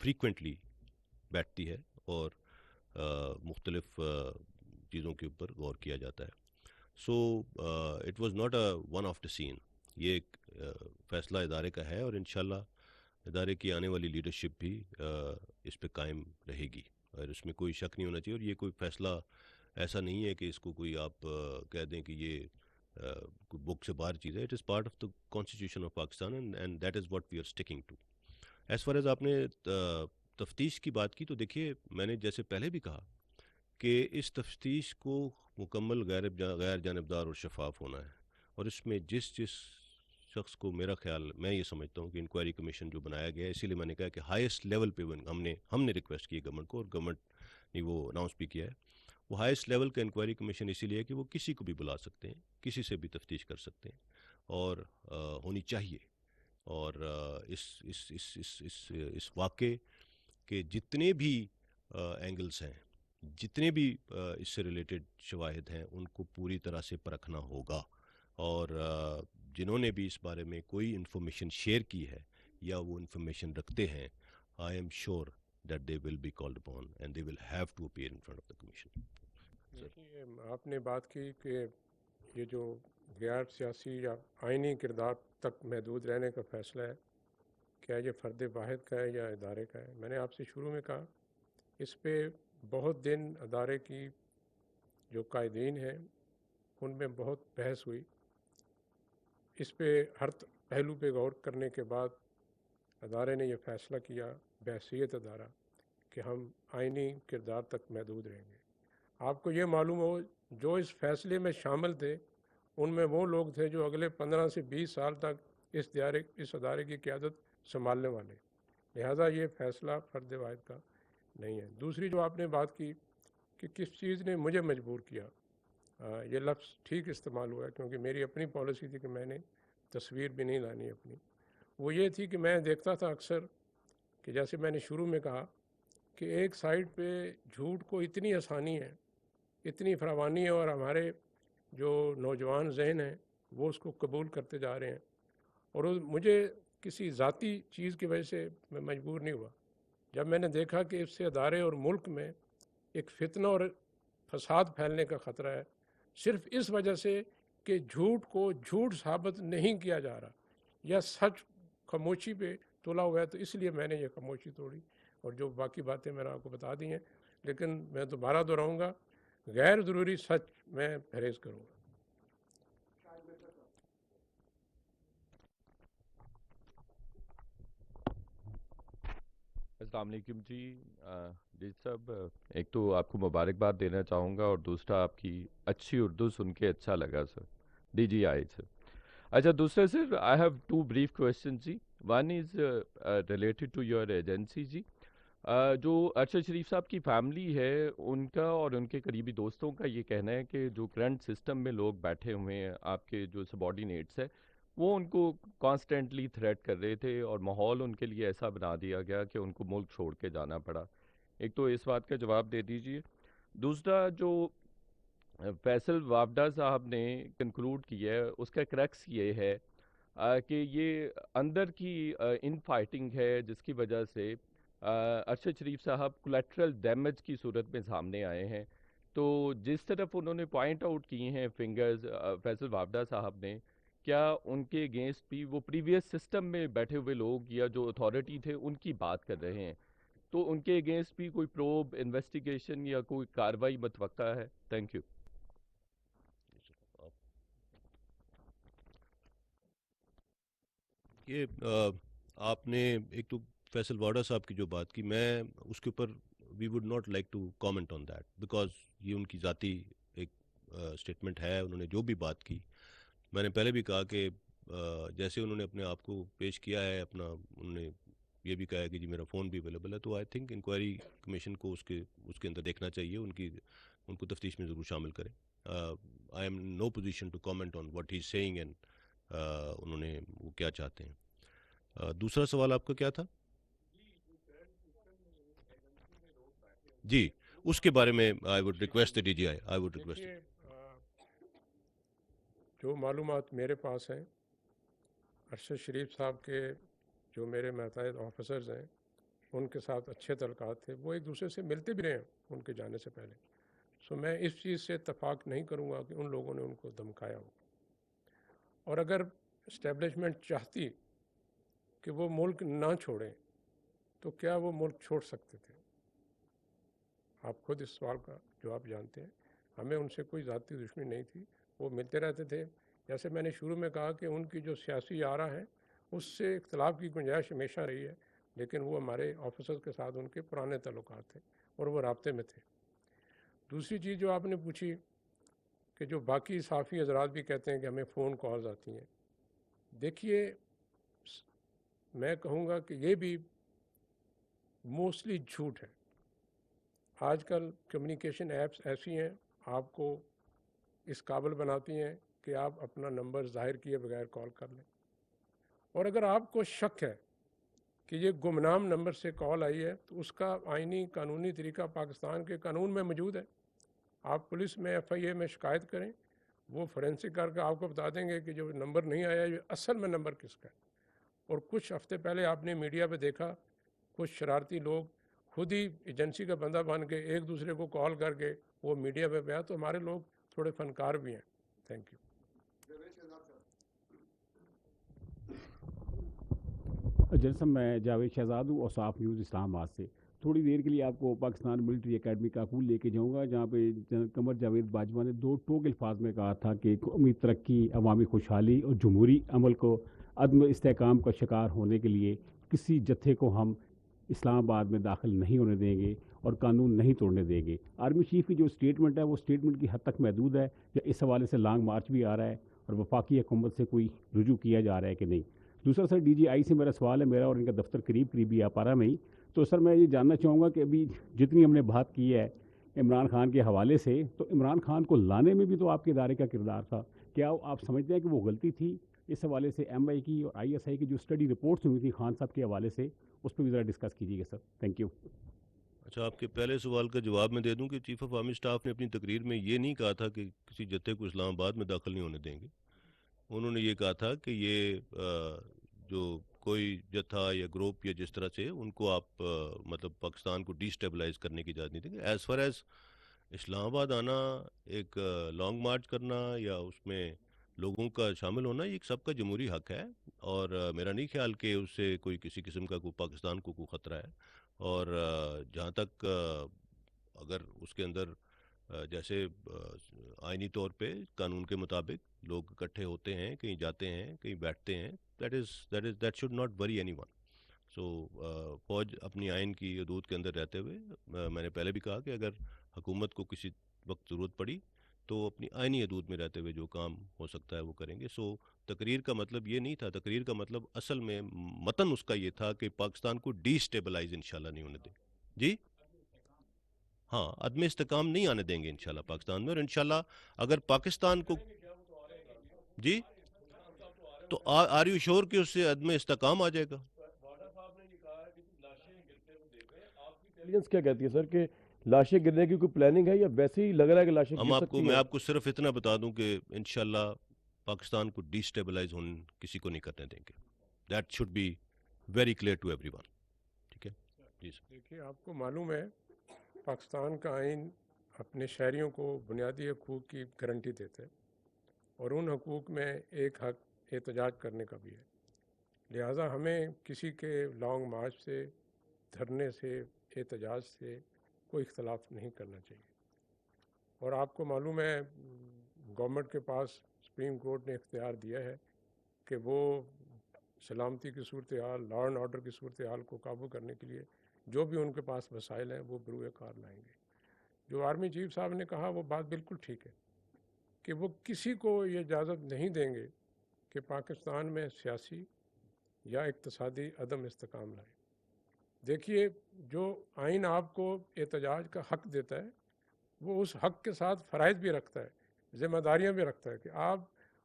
فریکوینٹلی بیٹھتی ہے اور مختلف چیزوں کے اوپر غور کیا جاتا ہے. So it was not a one of the scene. یہ ایک فیصلہ ادارے کا ہے اور انشاءاللہ ادارے کی آنے والی لیڈرشپ بھی اس پہ قائم رہے گی اور اس میں کوئی شک نہیں ہونا چاہیے. اور یہ کوئی فیصلہ ایسا نہیں ہے کہ اس کو کوئی آپ کہہ دیں کہ یہ کوئی بک سے باہر چیز ہے. It is part of the constitution of Pakistan and that is what we are sticking to. As far as آپ نے تفتیش کی بات کی تو دیکھیے میں نے جیسے پہلے بھی کہا کہ اس تفتیش کو مکمل غیر جانبدار اور شفاف ہونا ہے. اور اس میں جس شخص کو میرا خیال میں یہ سمجھتا ہوں کہ انکوائری کمیشن جو بنایا گیا ہے, اسی لیے میں نے کہا کہ ہائیسٹ لیول پہ ہم نے ریکویسٹ کی ہے گورنمنٹ کو اور گورنمنٹ نے وہ اناؤنس بھی کیا ہے. وہ ہائیسٹ لیول کا انکوائری کمیشن اسی لیے کہ وہ کسی کو بھی بلا سکتے ہیں, کسی سے بھی تفتیش کر سکتے ہیں اور ہونی چاہیے. اور اس واقعے کے جتنے بھی اینگلز ہیں, جتنے بھی اس سے ریلیٹڈ شواہد ہیں, ان کو پوری طرح سے پرکھنا ہوگا. اور جنہوں نے بھی اس بارے میں کوئی انفارمیشن شیئر کی ہے یا وہ انفارمیشن رکھتے ہیں, I am sure that they will be called upon and they will have to appear in front of the commission. دیکھیے آپ نے بات کی کہ یہ جو غیر سیاسی یا آئینی کردار تک محدود رہنے کا فیصلہ ہے, کیا یہ فرد واحد کا ہے یا ادارے کا ہے. میں نے آپ سے شروع میں کہا اس پہ بہت دن ادارے کی جو قائدین ہیں ان میں بہت بحث ہوئی. اس پہ ہر پہلو پہ غور کرنے کے بعد ادارے نے یہ فیصلہ کیا بحیثیت ادارہ کہ ہم آئینی کردار تک محدود رہیں گے. آپ کو یہ معلوم ہو جو اس فیصلے میں شامل تھے ان میں وہ لوگ تھے جو اگلے 15 سے 20 سال تک اس ادارے کی قیادت سنبھالنے والے. لہذا یہ فیصلہ فرد واحد کا نہیں ہے. دوسری جو آپ نے بات کی کہ کس چیز نے مجھے مجبور کیا, یہ لفظ ٹھیک استعمال ہوا ہے کیونکہ میری اپنی پالیسی تھی کہ میں نے تصویر بھی نہیں لانی اپنی. وہ یہ تھی کہ میں دیکھتا تھا اکثر کہ جیسے میں نے شروع میں کہا کہ ایک سائڈ پہ جھوٹ کو اتنی آسانی ہے, اتنی فراوانی ہے, اور ہمارے جو نوجوان ذہن ہیں وہ اس کو قبول کرتے جا رہے ہیں. اور مجھے کسی ذاتی چیز کی وجہ سے میں مجبور نہیں ہوا. جب میں نے دیکھا کہ اس سے ادارے اور ملک میں ایک فتنہ اور فساد پھیلنے کا خطرہ ہے صرف اس وجہ سے کہ جھوٹ کو جھوٹ ثابت نہیں کیا جا رہا یا سچ خاموشی پہ تولا ہوا ہے, تو اس لیے میں نے یہ خاموشی توڑی. اور جو باقی باتیں میں نے آپ کو بتا دی ہیں, لیکن میں دوبارہ دہراؤں گا غیر ضروری سچ میں پرہیز کروں گا. السلام علیکم جی. جی صاحب, ایک تو آپ کو مبارکباد دینا چاہوں گا اور دوسرا آپ کی اچھی اردو سن کے اچھا لگا سر. ڈی جی آئی سر. اچھا دوسرا sir, I have two brief question جی. One is related to your agency جی. جو ارشد شریف صاحب کی فیملی ہے ان کا اور ان کے قریبی دوستوں کا یہ کہنا ہے کہ جو کرنٹ سسٹم میں لوگ بیٹھے ہوئے ہیں, آپ کے جو سبارڈینیٹس ہیں, وہ ان کو کانسٹنٹلی تھریٹ کر رہے تھے اور ماحول ان کے لیے ایسا بنا دیا گیا کہ ان کو ملک چھوڑ کے جانا پڑا. ایک تو اس بات کا جواب دے دیجئے. دوسرا جو فیصل وافدہ صاحب نے کنکلوڈ کیا ہے اس کا کریکس یہ ہے کہ یہ اندر کی ان فائٹنگ ہے جس کی وجہ سے ارشد شریف صاحب کولیٹرل ڈیمیج کی صورت میں سامنے آئے ہیں. تو جس طرف انہوں نے پوائنٹ آؤٹ کیے ہیں فنگرز فیصل وافدہ صاحب نے, کیا ان کے اگینسٹ بھی وہ پریویس سسٹم میں بیٹھے ہوئے لوگ یا جو اتھارٹی تھے ان کی بات کر رہے ہیں, تو ان کے اگینسٹ بھی کوئی پروب انویسٹیگیشن یا کوئی کارروائی متوقع ہے؟ Thank you. یہ آپ نے ایک تو فیصل واڈا صاحب کی جو بات کی, میں اس کے اوپر we would not like to comment on that because یہ ان کی ذاتی ایک اسٹیٹمنٹ ہے. انہوں نے جو بھی بات کی, میں نے پہلے بھی کہا کہ جیسے انہوں نے اپنے آپ کو پیش کیا ہے, اپنا انہوں نے یہ بھی کہا ہے کہ جی میرا فون بھی اویلیبل ہے, تو آئی تھنک انکوائری کمیشن کو اس کے اندر دیکھنا چاہیے, ان کو تفتیش میں ضرور شامل کریں. I am no position to comment on what he is saying and انہوں نے وہ کیا چاہتے ہیں. دوسرا سوال آپ کا کیا تھا؟ جی اس کے بارے میں I would request D G I would request. جو معلومات میرے پاس ہیں ارشد شریف صاحب کے جو میرے ماتحت آفیسرز ہیں ان کے ساتھ اچھے تعلقات تھے، وہ ایک دوسرے سے ملتے بھی رہے ہیں ان کے جانے سے پہلے. سو میں اس چیز سے اتفاق نہیں کروں گا کہ ان لوگوں نے ان کو دھمکایا ہو. اور اگر اسٹیبلشمنٹ چاہتی کہ وہ ملک نہ چھوڑیں تو کیا وہ ملک چھوڑ سکتے تھے؟ آپ خود اس سوال کا جواب جانتے ہیں. ہمیں ان سے کوئی ذاتی دشمنی نہیں تھی، وہ ملتے رہتے تھے. جیسے میں نے شروع میں کہا کہ ان کی جو سیاسی آرا ہے اس سے اختلاف کی گنجائش ہمیشہ رہی ہے، لیکن وہ ہمارے آفیسرز کے ساتھ ان کے پرانے تعلقات تھے اور وہ رابطے میں تھے. دوسری چیز جو آپ نے پوچھی کہ جو باقی صحافی حضرات بھی کہتے ہیں کہ ہمیں فون کالز آتی ہیں، دیکھیے میں کہوں گا کہ یہ بھی موسٹلی جھوٹ ہے. آج کل کمیونیکیشن ایپس ایسی ہیں آپ کو اس قابل بناتی ہیں کہ آپ اپنا نمبر ظاہر کیے بغیر کال کر لیں. اور اگر آپ کو شک ہے کہ یہ گمنام نمبر سے کال آئی ہے تو اس کا آئینی قانونی طریقہ پاکستان کے قانون میں موجود ہے. آپ پولیس میں FIA میں شکایت کریں، وہ فورینسک کر کے آپ کو بتا دیں گے کہ جو نمبر نہیں آیا یہ اصل میں نمبر کس کا ہے. اور کچھ ہفتے پہلے آپ نے میڈیا پہ دیکھا کچھ شرارتی لوگ خود ہی ایجنسی کا بندہ بن کے ایک دوسرے کو کال کر کے وہ میڈیا پہ پیا. تو ہمارے لوگ تھوڑے فنکار بھی ہیں. Thank you. جیسا میں جاوید شہزاد ہوں اور صاف نیوز اسلام آباد سے. تھوڑی دیر کے لیے آپ کو پاکستان ملٹری اکیڈمی کاکول لے کے جاؤں گا، جہاں پہ جنرل قمر جاوید باجوہ نے 2 ٹوک الفاظ میں کہا تھا کہ قومی ترقی، عوامی خوشحالی اور جمہوری عمل کو عدم استحکام کا شکار ہونے کے لیے کسی جتھے کو ہم اسلام آباد میں داخل نہیں ہونے دیں گے اور قانون نہیں توڑنے دیں گے. آرمی چیف کی جو اسٹیٹمنٹ ہے وہ اسٹیٹمنٹ کی حد تک محدود ہے، یا اس حوالے سے لانگ مارچ بھی آ رہا ہے اور وفاقی حکومت سے کوئی رجوع کیا جا رہا ہے کہ نہیں. دوسرا سر DGI سے میرا سوال ہے، میرا اور ان کا دفتر قریب ہی آپارہ میں ہی. تو سر میں یہ جاننا چاہوں گا کہ ابھی جتنی ہم نے بات کی ہے عمران خان کے حوالے سے، تو عمران خان کو لانے میں بھی تو آپ کے ادارے کا کردار تھا. کیا آپ سمجھتے ہیں کہ وہ غلطی تھی؟ اس حوالے سے MI کی اور ISI کی جو اسٹڈی رپورٹس ہوئی تھی خان صاحب کے حوالے سے، اس پہ بھی ذرا ڈسکس کیجیے گا سر. Thank you. اچھا، آپ کے پہلے سوال کا جواب میں دے دوں کہ چیف آف آرمی اسٹاف نے اپنی تقریر میں یہ نہیں کہا تھا کہ کسی جتھے کو اسلام آباد میں داخل نہیں ہونے دیں گے. انہوں نے یہ کہا تھا کہ یہ جو کوئی جتھا یا گروپ یا جس طرح سے ان کو آپ مطلب پاکستان کو ڈی اسٹیبلائز کرنے کی اجازت نہیں دیں گے. ایز فار ایز اسلام آباد آنا، ایک لانگ مارچ کرنا یا اس میں لوگوں کا شامل ہونا، یہ سب کا جمہوری حق ہے. اور میرا نہیں خیال کہ اس سے کوئی کسی قسم کا کوئی پاکستان کو کوئی خطرہ ہے. اور جہاں تک اگر اس کے اندر جیسے آئینی طور پہ قانون کے مطابق لوگ اکٹھے ہوتے ہیں، کہیں جاتے ہیں، کہیں بیٹھتے ہیں، that should not worry anyone. So فوج اپنی آئین کی حدود کے اندر رہتے ہوئے، میں نے پہلے بھی کہا کہ اگر حکومت کو کسی وقت ضرورت پڑی تو اپنی آئینی حدود میں رہتے ہوئے جو کام ہو سکتا ہے وہ کریں گے. سو تقریر کا مطلب یہ نہیں تھا. تقریر کا مطلب اصل میں متن اس کا یہ تھا کہ پاکستان کو ڈی اسٹیبلائز انشاءاللہ نہیں ہونے دیں. جی ہاں، عدم استحکام نہیں آنے دیں گے انشاءاللہ پاکستان میں. اور انشاءاللہ اگر پاکستان کو جی تو آر یو شور کہ اس سے عدم استحکام آ جائے گا؟ انٹیلیجنس کیا کہتی ہے سر کہ لاشیں گرنے کی کوئی پلاننگ ہے یا ویسے ہی لگ رہا ہے کہ لاشیں گر سکتی ہیں؟ میں آپ کو صرف اتنا بتا دوں کہ انشاءاللہ پاکستان کو ڈی اسٹیبلائز ہونے کسی کو نہیں کرنے دیں گے. That should be very clear to everyone. ٹھیک ہے جی سر. دیکھیے آپ کو معلوم ہے پاکستان کا آئین اپنے شہریوں کو بنیادی حقوق کی گارنٹی دیتا ہے، اور ان حقوق میں ایک حق احتجاج کرنے کا بھی ہے. لہٰذا ہمیں کسی کے لانگ مارچ سے، دھرنے سے، احتجاج سے کوئی اختلاف نہیں کرنا چاہیے. اور آپ کو معلوم ہے گورنمنٹ کے پاس سپریم کورٹ نے اختیار دیا ہے کہ وہ سلامتی کی صورتحال، لا اینڈ آرڈر کی صورتحال کو قابو کرنے کے لیے جو بھی ان کے پاس وسائل ہیں وہ بروئے کار لائیں گے. جو آرمی چیف صاحب نے کہا وہ بات بالکل ٹھیک ہے کہ وہ کسی کو یہ اجازت نہیں دیں گے کہ پاکستان میں سیاسی یا اقتصادی عدم استحکام لائے. دیکھیے جو آئین آپ کو احتجاج کا حق دیتا ہے وہ اس حق کے ساتھ فرائض بھی رکھتا ہے، ذمہ داریاں بھی رکھتا ہے کہ آپ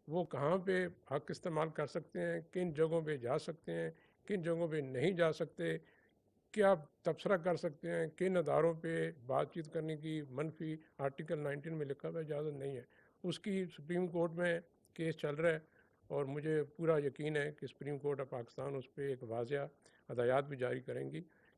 وہ کہاں پہ حق استعمال کر سکتے ہیں، کن جگہوں پہ جا سکتے ہیں، کن جگہوں پہ نہیں جا سکتے، کیا تبصرہ کر سکتے ہیں، کن اداروں پہ بات چیت کرنے کی منفی آرٹیکل 19 میں لکھا ہوا اجازت نہیں ہے. اس کی سپریم کورٹ میں کیس چل رہا ہے اور مجھے پورا یقین ہے کہ سپریم کورٹ آف پاکستان اس پہ ایک واضح ہدایات بھی جاری کریں گی.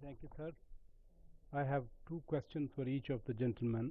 Thank you, sir. I have two questions for each of the gentlemen.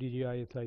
DGISI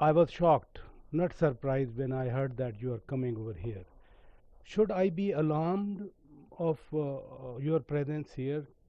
I was shocked, not surprised when I heard that you are coming over here. Should I be alarmed of your presence here?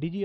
DG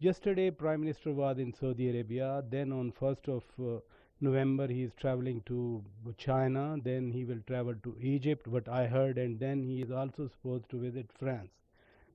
Yesterday, Prime Minister was in Saudi Arabia. Then on 1st of November, he is traveling to China. Then he will travel to Egypt, what I heard, and then he is also supposed to visit France.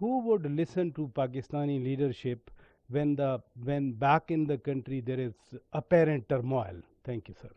who would listen to Pakistani leadership when back in the country there is apparent turmoil? Thank you, sir.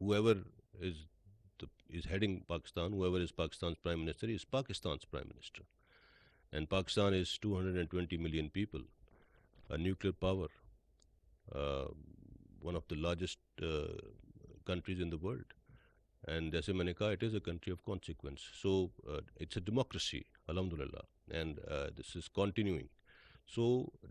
Whoever is heading Pakistan, whoever is Pakistan's Prime Minister is Pakistan's Prime Minister. And Pakistan is 220 million people, a nuclear power, one of the largest countries in the world. And jaise maine kaha, it is a country of consequence. So it's a democracy, alhamdulillah, and this is continuing. So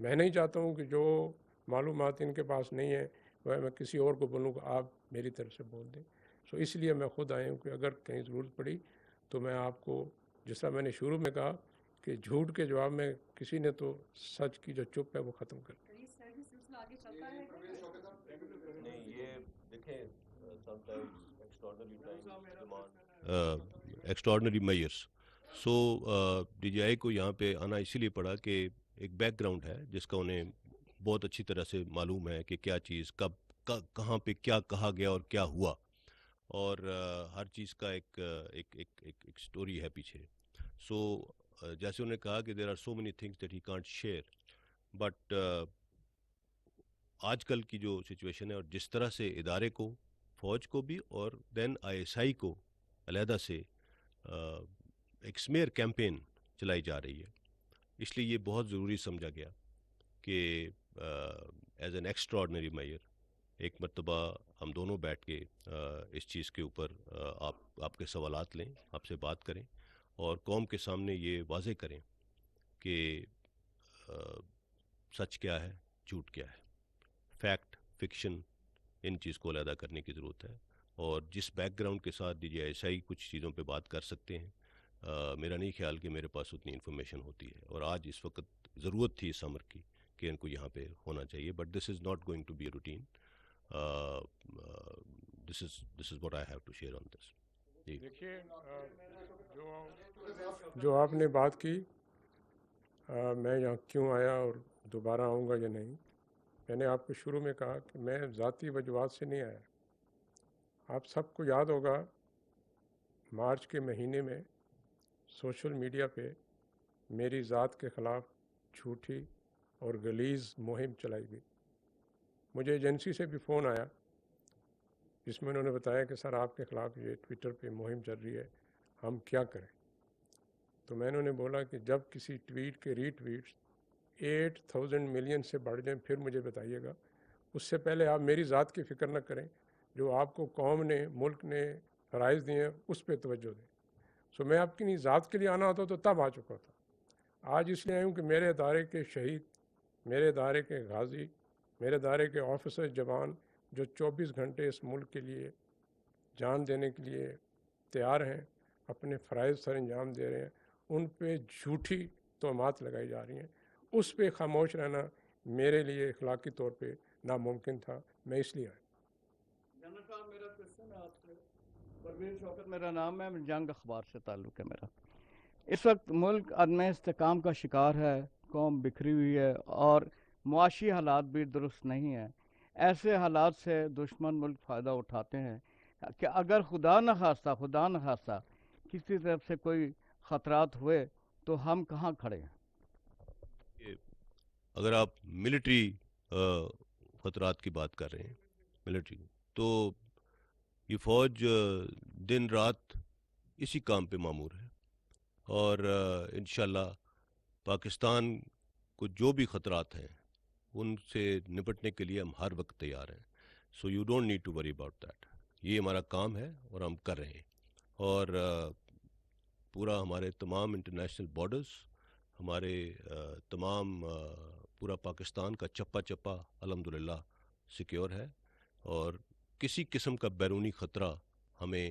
میں نہیں چاہتا ہوں کہ جو معلومات ان کے پاس نہیں ہے وہ میں کسی اور کو بولوں کہ آپ میری طرف سے بول دیں. سو اس لیے میں خود آیا ہوں کہ اگر کہیں ضرورت پڑی تو میں آپ کو، جس طرح میں نے شروع میں کہا کہ جھوٹ کے جواب میں کسی نے تو سچ کی جو چپ ہے وہ ختم کر دی. Extraordinary measures. So D G I کو یہاں پہ آنا اسی لیے پڑا کہ ایک بیک گراؤنڈ ہے جس کا انہیں بہت اچھی طرح سے معلوم ہے کہ کیا چیز کب کہاں پہ کیا کہا گیا اور کیا ہوا، اور ہر چیز کا ایک سٹوری ہے پیچھے. سو جیسے انہوں نے کہا کہ there are so many things that he can't share, but آج کل کی جو سچویشن ہے اور جس طرح سے ادارے کو، فوج کو بھی اور دین آئی ایس آئی کو علیحدہ سے ایک سمیئر کیمپین چلائی جا رہی ہے، اس لیے یہ بہت ضروری سمجھا گیا کہ ایز این ایکسٹراڈنری میئر ایک مرتبہ ہم دونوں بیٹھ کے اس چیز کے اوپر آپ کے سوالات لیں، آپ سے بات کریں اور قوم کے سامنے یہ واضح کریں کہ سچ کیا ہے، جھوٹ کیا ہے، فیکٹ، فکشن، ان چیز کو علیحدہ کرنے کی ضرورت ہے. اور جس بیک گراؤنڈ کے ساتھ ڈی جی ایس آئی کچھ چیزوں پہ بات کر سکتے ہیں، میرا نہیں خیال کہ میرے پاس اتنی انفارمیشن ہوتی ہے، اور آج اس وقت ضرورت تھی اس امر کی کہ ان کو یہاں پہ ہونا چاہیے. But this is not going to be a routine. This is what I have to share on this. دیکھیے جو آپ نے بات کی، میں یہاں کیوں آیا اور دوبارہ آؤں گا یا نہیں، میں نے آپ کو شروع میں کہا کہ میں ذاتی وجوہات سے نہیں آیا. آپ سب کو یاد ہوگا مارچ کے مہینے میں سوشل میڈیا پہ میری ذات کے خلاف جھوٹی اور غلیظ مہم چلائی گئی. مجھے ایجنسی سے بھی فون آیا جس میں انہوں نے بتایا کہ سر آپ کے خلاف یہ ٹویٹر پہ مہم چل رہی ہے، ہم کیا کریں. تو میں نے بولا کہ جب کسی ٹویٹ کے ری ٹویٹس 8,000 ملین سے بڑھ جائیں پھر مجھے بتائیے گا. اس سے پہلے آپ میری ذات کی فکر نہ کریں، جو آپ کو قوم نے، ملک نے فرائض دیے ہیں اس پہ توجہ دیں. سو میں آپ کی ذات کے لیے آنا ہوتا تو تب آ چکا تھا. آج اس لیے آئی ہوں کہ میرے ادارے کے شہید، میرے ادارے کے غازی، میرے ادارے کے آفیسر جوان جو 24 گھنٹے اس ملک کے لیے جان دینے کے لیے تیار ہیں، اپنے فرائض سر انجام دے رہے ہیں، ان پہ جھوٹی تہمات لگائی جا رہی ہیں. اس پہ خاموش رہنا میرے لیے اخلاقی طور پہ ناممکن تھا. میں اس لیے آیا. جنرل صاحب میرا کوشچن ہے آپ سے. پرویز شوکت میرا نام ہے، جنگ اخبار سے تعلق ہے میرا. اس وقت ملک عدم استحکام کا شکار ہے، قوم بکھری ہوئی ہے اور معاشی حالات بھی درست نہیں ہیں. ایسے حالات سے دشمن ملک فائدہ اٹھاتے ہیں کہ اگر خدا نخواستہ کسی طرف سے کوئی خطرات ہوئے تو ہم کہاں کھڑے ہیں؟ اگر آپ ملٹری خطرات کی بات کر رہے ہیں، ملٹری، تو یہ فوج دن رات اسی کام پہ مامور ہے، اور انشاءاللہ پاکستان کو جو بھی خطرات ہیں ان سے نپٹنے کے لیے ہم ہر وقت تیار ہیں. So you don't need to worry about that. یہ ہمارا کام ہے اور ہم کر رہے ہیں. اور پورا ہمارے تمام انٹرنیشنل بارڈرز، ہمارے تمام پورا پاکستان کا چپا چپا الحمدللہ سیکیور ہے، اور کسی قسم کا بیرونی خطرہ ہمیں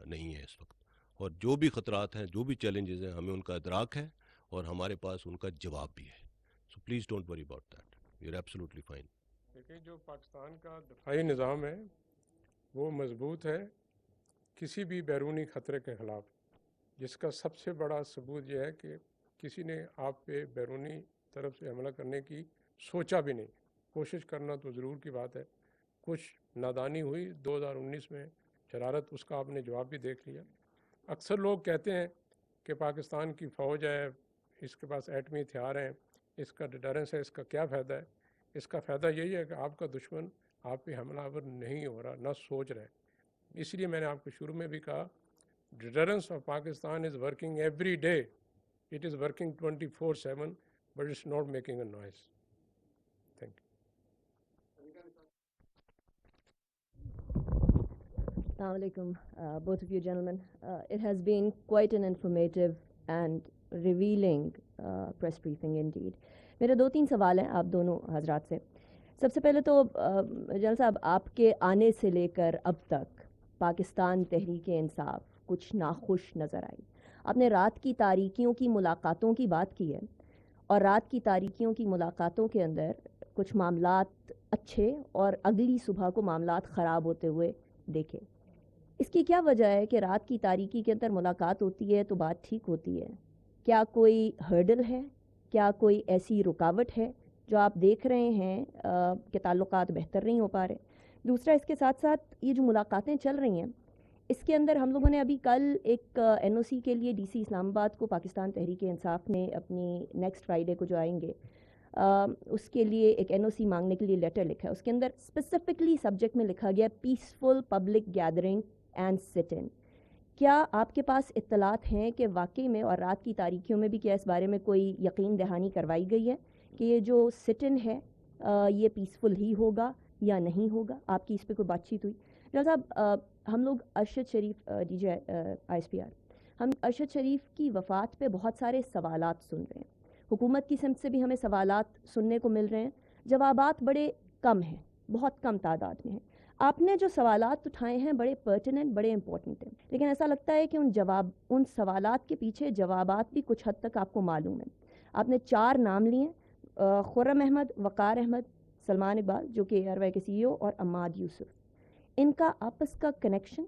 نہیں ہے اس وقت. اور جو بھی خطرات ہیں، جو بھی چیلنجز ہیں، ہمیں ان کا ادراک ہے اور ہمارے پاس ان کا جواب بھی ہے. So please don't worry about that. You are absolutely fine. دیکھیں، جو پاکستان کا دفاعی نظام ہے وہ مضبوط ہے کسی بھی بیرونی خطرے کے خلاف، جس کا سب سے بڑا ثبوت یہ ہے کہ کسی نے آپ پہ بیرونی طرف سے حملہ کرنے کی سوچا بھی نہیں. کوشش کرنا تو ضرور کی بات ہے. کچھ نادانی ہوئی 2019 میں، شرارت، اس کا آپ نے جواب بھی دیکھ لیا. اکثر لوگ کہتے ہیں کہ پاکستان کی فوج ہے، اس کے پاس ایٹمی ہتھیار ہیں، اس کا ڈیٹرنس ہے، اس کا کیا فائدہ ہے؟ اس کا فائدہ یہی ہے کہ آپ کا دشمن آپ پہ حملہ آور نہیں ہو رہا، نہ سوچ رہے. اس لیے میں نے آپ کو شروع میں بھی کہا، deterrence of Pakistan is working every day. It is working 24/7 but it's not making a noise. Thank you. Assalamu alaikum, both of you gentlemen. It has been quite an informative and revealing press briefing indeed. میرے 2-3 سوال ہیں آپ دونوں حضرات سے. سب سے پہلے تو جنرل صاحب آپ کے آنے سے لے کر اب تک پاکستان تحریک انصاف کچھ ناخوش نظر آئی. آپ نے رات کی تاریکیوں کی ملاقاتوں کی بات کی ہے اور رات کی تاریکیوں کی ملاقاتوں کے اندر کچھ معاملات اچھے اور اگلی صبح کو معاملات خراب ہوتے ہوئے دیکھے. اس کی کیا وجہ ہے کہ رات کی تاریکی کے اندر ملاقات ہوتی ہے تو بات ٹھیک ہوتی ہے؟ کیا کوئی ہرڈل ہے؟ کیا کوئی ایسی رکاوٹ ہے جو آپ دیکھ رہے ہیں کہ تعلقات بہتر نہیں ہو پا رہے؟ دوسرا اس کے ساتھ ساتھ یہ جو ملاقاتیں چل رہی ہیں اس کے اندر ہم لوگوں نے ابھی کل ایک این او سی کے لیے ڈی سی اسلام آباد کو پاکستان تحریک انصاف نے اپنی نیکسٹ فرائیڈے کو جو آئیں گے اس کے لیے ایک این او سی مانگنے کے لیے لیٹر لکھا ہے. اس کے اندر اسپیسیفکلی سبجیکٹ میں لکھا گیا پیسفل پبلک گیدرنگ اینڈ سٹ ان. کیا آپ کے پاس اطلاعات ہیں کہ واقعی میں اور رات کی تاریکیوں میں بھی کیا اس بارے میں کوئی یقین دہانی کروائی گئی ہے کہ یہ جو سٹ ان ہے یہ پیسفل ہی ہوگا یا نہیں ہوگا؟ آپ کی اس پہ کوئی بات چیت ہوئی؟ جناب صاحب ہم لوگ Arshad Sharif D J I S P R ہم ارشد شریف کی وفات پہ بہت سارے سوالات سن رہے ہیں. حکومت کی سمت سے بھی ہمیں سوالات سننے کو مل رہے ہیں. جوابات بڑے کم ہیں, بہت کم تعداد میں ہیں. آپ نے جو سوالات اٹھائے ہیں بڑے پرٹیننٹ, بڑے امپورٹنٹ ہیں, لیکن ایسا لگتا ہے کہ ان سوالات کے پیچھے جوابات بھی کچھ حد تک آپ کو معلوم ہیں. آپ نے 4 نام لیے, خرم احمد, وقار احمد, سلمان اقبال جو کہ ARY کے سی ای او, اور عماد یوسف. ان کا آپس کا کنیکشن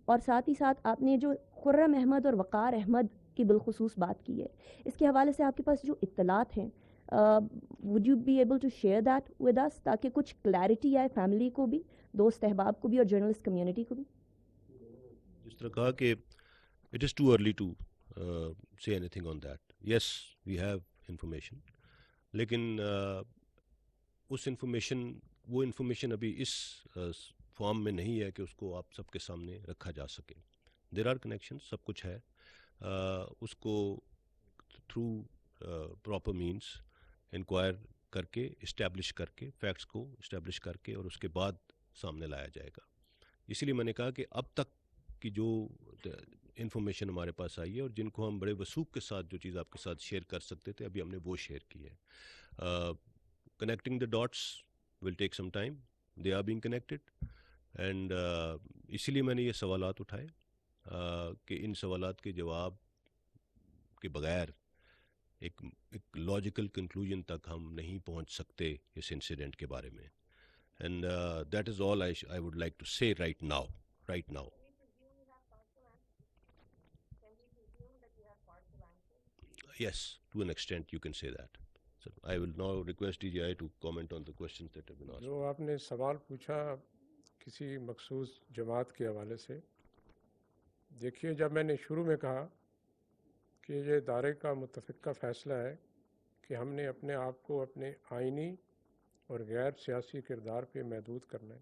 اور ساتھ ہی ساتھ آپ نے جو خرم احمد اور وقار احمد کی بالخصوص بات کی ہے, اس کے حوالے سے آپ کے پاس جو اطلاعات ہیں would you be able to share that with us تاکہ کچھ کلیئرٹی آئے فیملی کو بھی, دوست احباب کو بھی اور جرنلسٹ کمیونٹی کو بھی؟ جس طرح کہا کہ it is too early to say anything on that. Yes, we have information. لیکن اس وہ انفارمیشن ابھی اس فارم میں نہیں ہے کہ اس کو آپ سب کے سامنے رکھا جا سکے. دیر آر کنیکشن, سب کچھ ہے, اس کو تھرو پراپر مینس انکوائر کر کے اسٹیبلش کر کے فیکٹس کو اسٹیبلش کر کے اور اس کے بعد سامنے لایا جائے گا. اسی لیے میں نے کہا کہ اب تک کی جو انفارمیشن ہمارے پاس آئی ہے اور جن کو ہم بڑے وثوق کے ساتھ جو چیز آپ کے ساتھ شیئر کر سکتے تھے ابھی ہم نے وہ شیئر کی ہے. Connecting the dots will take some time, they are being connected, and اسی لیے میں نے یہ سوالات اٹھائے کہ ان سوالات کے جواب کے بغیر ایک لاجیکل کنکلوژن تک ہم نہیں پہنچ سکتے اس انسیڈنٹ کے بارے میں. And that is all I would like to say right now. Yes, to an extent you can say that. So I will now request DGI to comment on the questions that have been asked. جو آپ نے سوال پوچھا کسی مخصوص جماعت کے حوالے سے, دیکھیے جب میں نے شروع میں کہا کہ یہ ادارے کا متفقہ فیصلہ ہے کہ ہم نے اپنے آپ کو اپنے آئینی اور غیر سیاسی کردار پہ محدود کرنا ہے,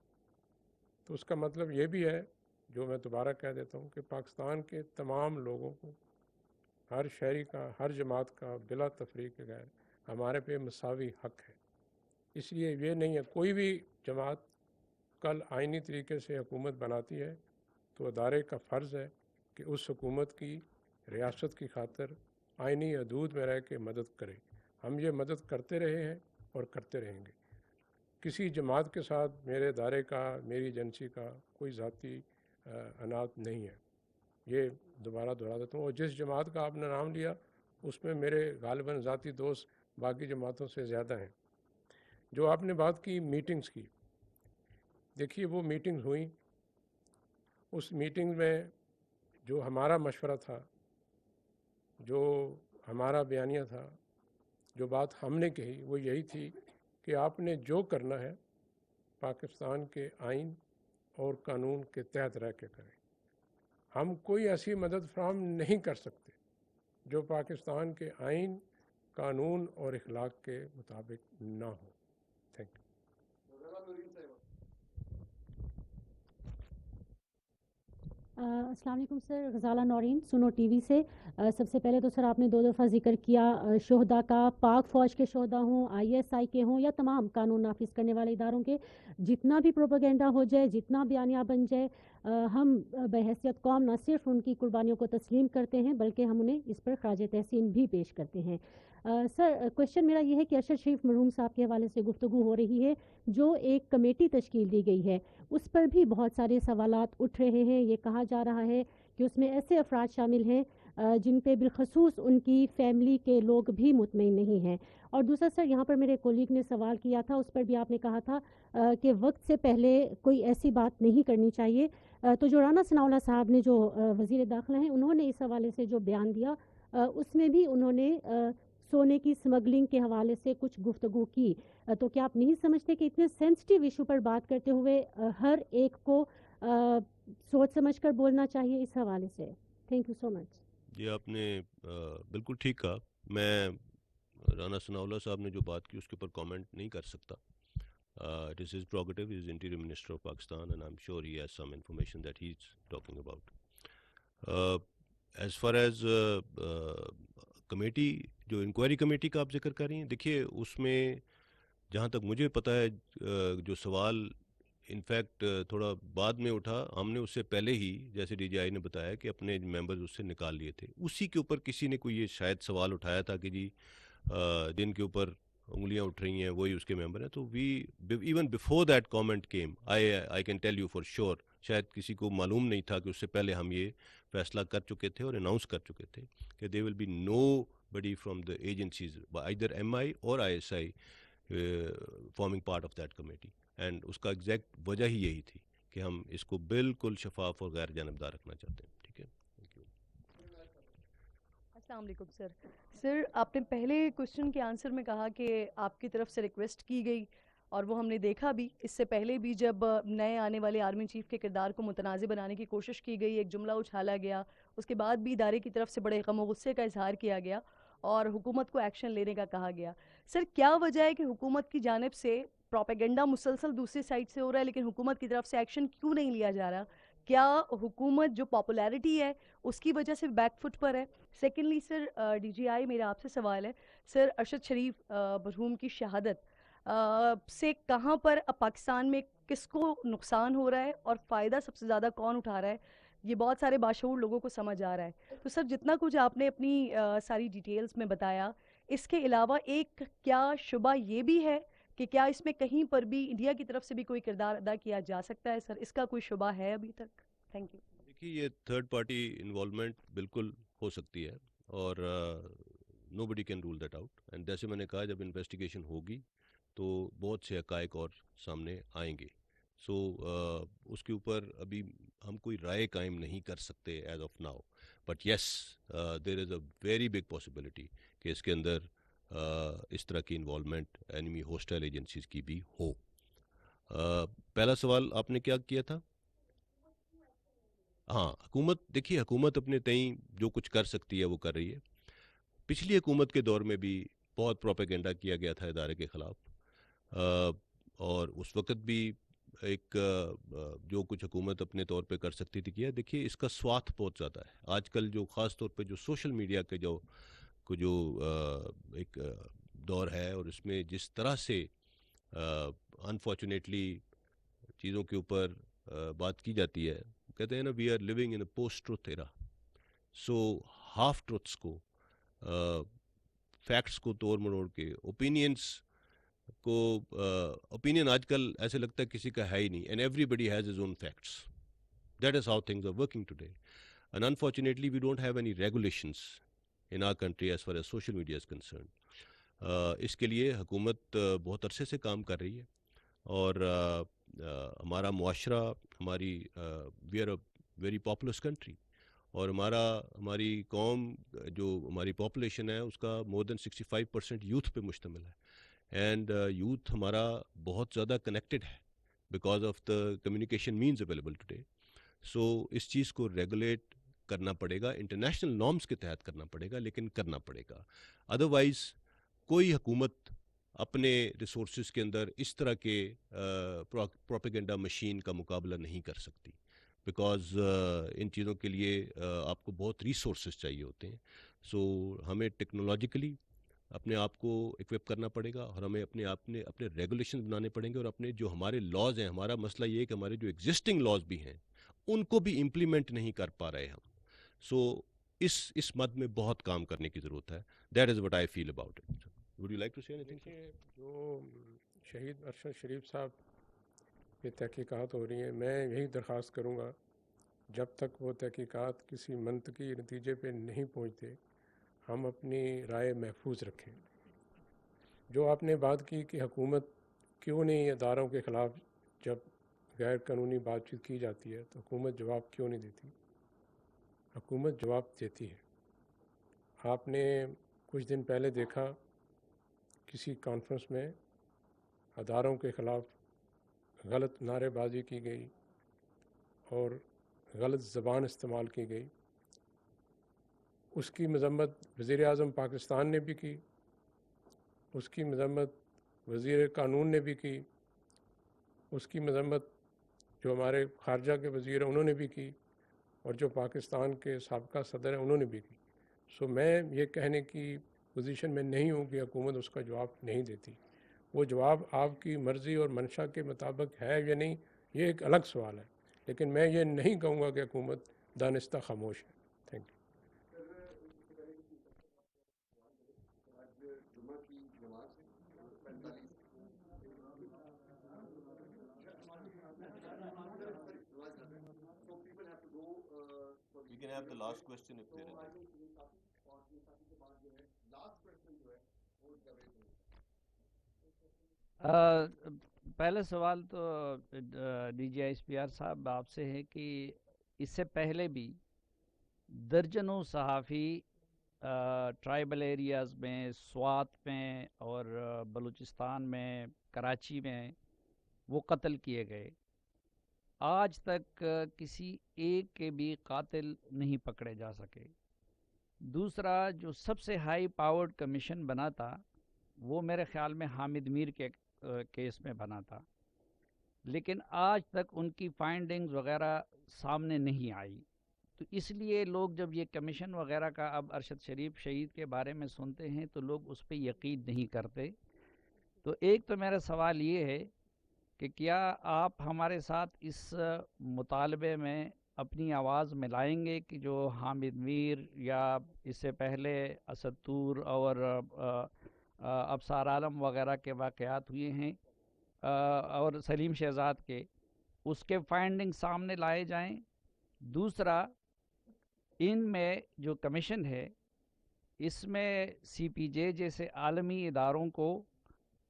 تو اس کا مطلب یہ بھی ہے, جو میں دوبارہ کہہ دیتا ہوں, کہ پاکستان کے تمام لوگوں کو, ہر شہری کا, ہر جماعت کا بلا تفریق غیر ہمارے پہ مساوی حق ہے. اس لیے یہ نہیں ہے کوئی بھی جماعت کل آئینی طریقے سے حکومت بناتی ہے تو ادارے کا فرض ہے کہ اس حکومت کی ریاست کی خاطر آئینی حدود میں رہ کے مدد کرے. ہم یہ مدد کرتے رہے ہیں اور کرتے رہیں گے. کسی جماعت کے ساتھ میرے ادارے کا, میری ایجنسی کا کوئی ذاتی عناد نہیں ہے. یہ دوبارہ دہرا دیتا ہوں. اور جس جماعت کا آپ نے نام لیا اس میں میرے غالباً ذاتی دوست باقی جماعتوں سے زیادہ ہیں. جو آپ نے بات کی میٹنگز کی, دیکھیے وہ میٹنگز ہوئیں, اس میٹنگ میں جو ہمارا مشورہ تھا, جو ہمارا بیانیہ تھا, جو بات ہم نے کہی وہ یہی تھی کہ آپ نے جو کرنا ہے پاکستان کے آئین اور قانون کے تحت رہ کے کریں. ہم کوئی ایسی مدد فراہم نہیں کر سکتے جو پاکستان کے آئین, قانون اور اخلاق کے مطابق نہ ہو. Thank you. السلام علیکم سر, غزالہ نورین, سنو ٹی وی سے. سب سے پہلے تو سر آپ نے 2 دفعہ ذکر کیا شہداء کا, پاک فوج کے شہداء ہوں, ISI کے ہوں یا تمام قانون نافذ کرنے والے اداروں کے, جتنا بھی پروپیگنڈا ہو جائے, جتنا بیانیہ بن جائے, ہم بحیثیت قوم نہ صرف ان کی قربانیوں کو تسلیم کرتے ہیں بلکہ ہم انہیں اس پر خراج تحسین بھی پیش کرتے ہیں. سر کوشچن میرا یہ ہے کہ ارشد شریف مرحوم صاحب کے حوالے سے گفتگو ہو رہی ہے, جو ایک کمیٹی تشکیل دی گئی ہے اس پر بھی بہت سارے سوالات اٹھ رہے ہیں. یہ کہا جا رہا ہے کہ اس میں ایسے افراد شامل ہیں جن پہ بالخصوص ان کی فیملی کے لوگ بھی مطمئن نہیں ہیں. اور دوسرا سر, یہاں پر میرے کولیگ نے سوال کیا تھا, اس پر بھی آپ نے کہا تھا کہ وقت سے پہلے کوئی ایسی بات نہیں کرنی چاہیے. تو جو رانا ثناء اللہ صاحب نے, جو وزیر داخلہ ہیں, انہوں نے اس حوالے سے جو بیان دیا اس میں بھی انہوں نے سونے کی سمگلنگ کے حوالے سے کچھ گفتگو کی. تو کیا آپ نہیں سمجھتے کہ اتنے سینسٹیو ایشو پر بات کرتے ہوئے ہر ایک کو سوچ سمجھ کر بولنا چاہیے اس حوالے سے؟ تھینک یو سو مچ. جی آپ نے بالکل ٹھیک کہا. میں رانا ثناء اللہ صاحب نے جو بات کی اس کے اوپر کامنٹ نہیں کر سکتا. It is his prerogative. He is Interior Minister of Pakistan and I'm sure he has some information that he is talking about. As far as committee, جو انکوائری کمیٹی کا آپ ذکر کر رہی ہیں, دیکھیے اس میں جہاں تک مجھے پتہ ہے جو سوال انفیکٹ تھوڑا بعد میں اٹھا, ہم نے اس سے پہلے ہی جیسے ڈی جی آئی نے بتایا کہ اپنے ممبرز اس سے نکال لیے تھے. اسی کے اوپر کسی نے کوئی یہ شاید سوال اٹھایا تھا کہ جی جن کے اوپر انگلیاں اٹھ رہی ہیں وہی اس کے ممبر ہیں. تو we even before that comment came I can tell you for sure, شاید کسی کو معلوم نہیں تھا کہ اس سے پہلے ہم یہ فیصلہ کر چکے تھے اور اناؤنس کر چکے تھے کہ they will be nobody from the agencies either M I اور I S I forming part of that committee. And اس کا ایگزیکٹ وجہ ہی یہی تھی کہ ہم اس کو بالکل شفاف اور غیر جانبدار رکھنا چاہتے ہیں. ٹھیک ہے, تھینک یو. السلام علیکم سر. سر آپ نے پہلے کوشچن کے آنسر میں کہا کہ آپ کی طرف سے ریکویسٹ کی گئی اور وہ ہم نے دیکھا بھی. اس سے پہلے بھی جب نئے آنے والے آرمی چیف کے کردار کو متنازع بنانے کی کوشش کی گئی, ایک جملہ اچھالا گیا, اس کے بعد بھی ادارے کی طرف سے بڑے غم و غصے کا اظہار کیا گیا اور حکومت کو ایکشن لینے کا کہا گیا. سر کیا وجہ ہے کہ حکومت کی جانب سے پروپیگنڈا مسلسل دوسری سائڈ سے ہو رہا ہے لیکن حکومت کی طرف سے ایکشن کیوں نہیں لیا جا رہا؟ کیا حکومت جو پاپولیرٹی ہے اس کی وجہ سے بیک فٹ پر ہے؟ سیکنڈلی سر, ڈی جی آئی میرا آپ سے سوال ہے سر, ارشد شریف مرحوم کی شہادت سے کہاں پر پاکستان میں کس کو نقصان ہو رہا ہے اور فائدہ سب سے زیادہ کون اٹھا رہا ہے؟ یہ بہت سارے باشعور لوگوں کو سمجھ آ رہا ہے. تو سر جتنا کچھ آپ نے اپنی ساری ڈیٹیلز میں بتایا, اس کے علاوہ ایک کیا شبہ یہ بھی ہے کہ کیا اس میں کہیں پر بھی انڈیا کی طرف سے بھی کوئی کردار ادا کیا جا سکتا ہے؟ سر اس کا کوئی شبہ ہے ابھی تک؟ Thank you. دیکھیے یہ تھرڈ پارٹی انوالومنٹ بالکل ہو سکتی ہے اور nobody can rule that out. And جیسے میں نے کہا جب انویسٹیگیشن ہوگی تو بہت سے حقائق اور سامنے آئیں گے. سو اس کے اوپر ابھی ہم کوئی رائے قائم نہیں کر سکتے as of now, but yes there is a very big possibility کہ اس کے اندر اس طرح کی انوالومنٹ اینیمی ہوسٹائل ایجنسیز کی بھی ہو. پہلا سوال آپ نے کیا کیا تھا؟ ہاں, حکومت, دیکھیے حکومت اپنے تئیں جو کچھ کر سکتی ہے وہ کر رہی ہے. پچھلی حکومت کے دور میں بھی بہت پروپیگنڈا کیا گیا تھا ادارے کے خلاف, اور اس وقت بھی ایک جو کچھ حکومت اپنے طور پہ کر سکتی تھی کیا. دیکھیے اس کا سواتھ بہت زیادہ ہے آج کل, جو خاص طور پہ جو سوشل میڈیا کے جو ایک دور ہے, اور اس میں جس طرح سے انفارچونیٹلی چیزوں کے اوپر بات کی جاتی ہے, کہتے ہیں نا we are living in a post truth era. So half truths کو, فیکٹس کو توڑ مروڑ کے, اوپینینس کو, اوپینین آج کل ایسے لگتا ہے کسی کا ہے ہی نہیں, and everybody has his own facts. That is how things are working today. And unfortunately we don't have any regulations in our country as far as social media is concerned. اس کے لیے حکومت بہت عرصے سے کام کر رہی ہے اور ہمارا معاشرہ, ہماری we are a very populous country, اور ہماری قوم جو ہماری پاپولیشن ہے اس کا مور دین 65% یوتھ پہ مشتمل ہے. اینڈ یوتھ ہمارا بہت زیادہ کنیکٹڈ ہے because of the communication means available today. So اس چیز کو ریگولیٹ کرنا پڑے گا, انٹرنیشنل نارمز کے تحت کرنا پڑے گا, لیکن کرنا پڑے گا. ادروائز کوئی حکومت اپنے ریسورسز کے اندر اس طرح کے پروپیگنڈا مشین کا مقابلہ نہیں کر سکتی, بیکاز ان چیزوں کے لیے آپ کو بہت ریسورسز چاہیے ہوتے ہیں. سو ہمیں ٹیکنالوجیکلی اپنے آپ کو اکوپ کرنا پڑے گا, اور ہمیں اپنے ریگولیشن بنانے پڑیں گے, اور اپنے جو ہمارے لاز ہیں, ہمارا مسئلہ یہ ہے کہ ہمارے جو ایگزسٹنگ لاز بھی ہیں ان کو بھی امپلیمنٹ نہیں کر پا رہے ہم. سو اس مد میں بہت کام کرنے کی ضرورت ہے. That is what I feel about it. Would you like to say anything? دیکھیے، جو شہید ارشد شریف صاحب پہ تحقیقات ہو رہی ہیں، میں یہی درخواست کروں گا جب تک وہ تحقیقات کسی منطقی نتیجے پہ نہیں پہنچتے ہم اپنی رائے محفوظ رکھیں. جو آپ نے بات کی کہ حکومت کیوں نہیں اداروں کے خلاف جب غیر قانونی بات چیت کی جاتی ہے تو حکومت جواب کیوں نہیں دیتی؟ حکومت جواب دیتی ہے. آپ نے کچھ دن پہلے دیکھا کسی کانفرنس میں اداروں کے خلاف غلط نعرے بازی کی گئی اور غلط زبان استعمال کی گئی. اس کی مذمت وزیر اعظم پاکستان نے بھی کی، اس کی مذمت وزیر قانون نے بھی کی، اس کی مذمت جو ہمارے خارجہ کے وزیر ہیں انہوں نے بھی کی، اور جو پاکستان کے سابقہ صدر ہیں انہوں نے بھی کی. سو میں یہ کہنے کی پوزیشن میں نہیں ہوں کہ حکومت اس کا جواب نہیں دیتی. وہ جواب آپ کی مرضی اور منشا کے مطابق ہے یا نہیں، یہ ایک الگ سوال ہے، لیکن میں یہ نہیں کہوں گا کہ حکومت دانستہ خاموش ہے. Thank you. You can have the last question if there is. پہلا سوال تو D G I S P R صاحب آپ سے ہے کہ اس سے پہلے بھی درجنوں صحافی ٹرائبل ایریاز میں، سوات میں اور بلوچستان میں، کراچی میں وہ قتل کیے گئے. آج تک کسی ایک کے بھی قاتل نہیں پکڑے جا سکے. دوسرا، جو سب سے ہائی پاورڈ کمیشن بنا تھا وہ میرے خیال میں حامد میر کے کیس میں بنا تھا، لیکن آج تک ان کی فائنڈنگز وغیرہ سامنے نہیں آئی. تو اس لیے لوگ جب یہ کمیشن وغیرہ کا اب ارشد شریف شہید کے بارے میں سنتے ہیں تو لوگ اس پہ یقین نہیں کرتے. تو ایک تو میرا سوال یہ ہے کہ کیا آپ ہمارے ساتھ اس مطالبے میں اپنی آواز ملائیں گے کہ جو حامد میر یا اس سے پہلے اسد طور اور ابصار عالم وغیرہ کے واقعات ہوئے ہیں اور سلیم شہزاد کے، اس کے فائنڈنگ سامنے لائے جائیں. دوسرا، ان میں جو کمیشن ہے اس میں سی پی جے جیسے عالمی اداروں کو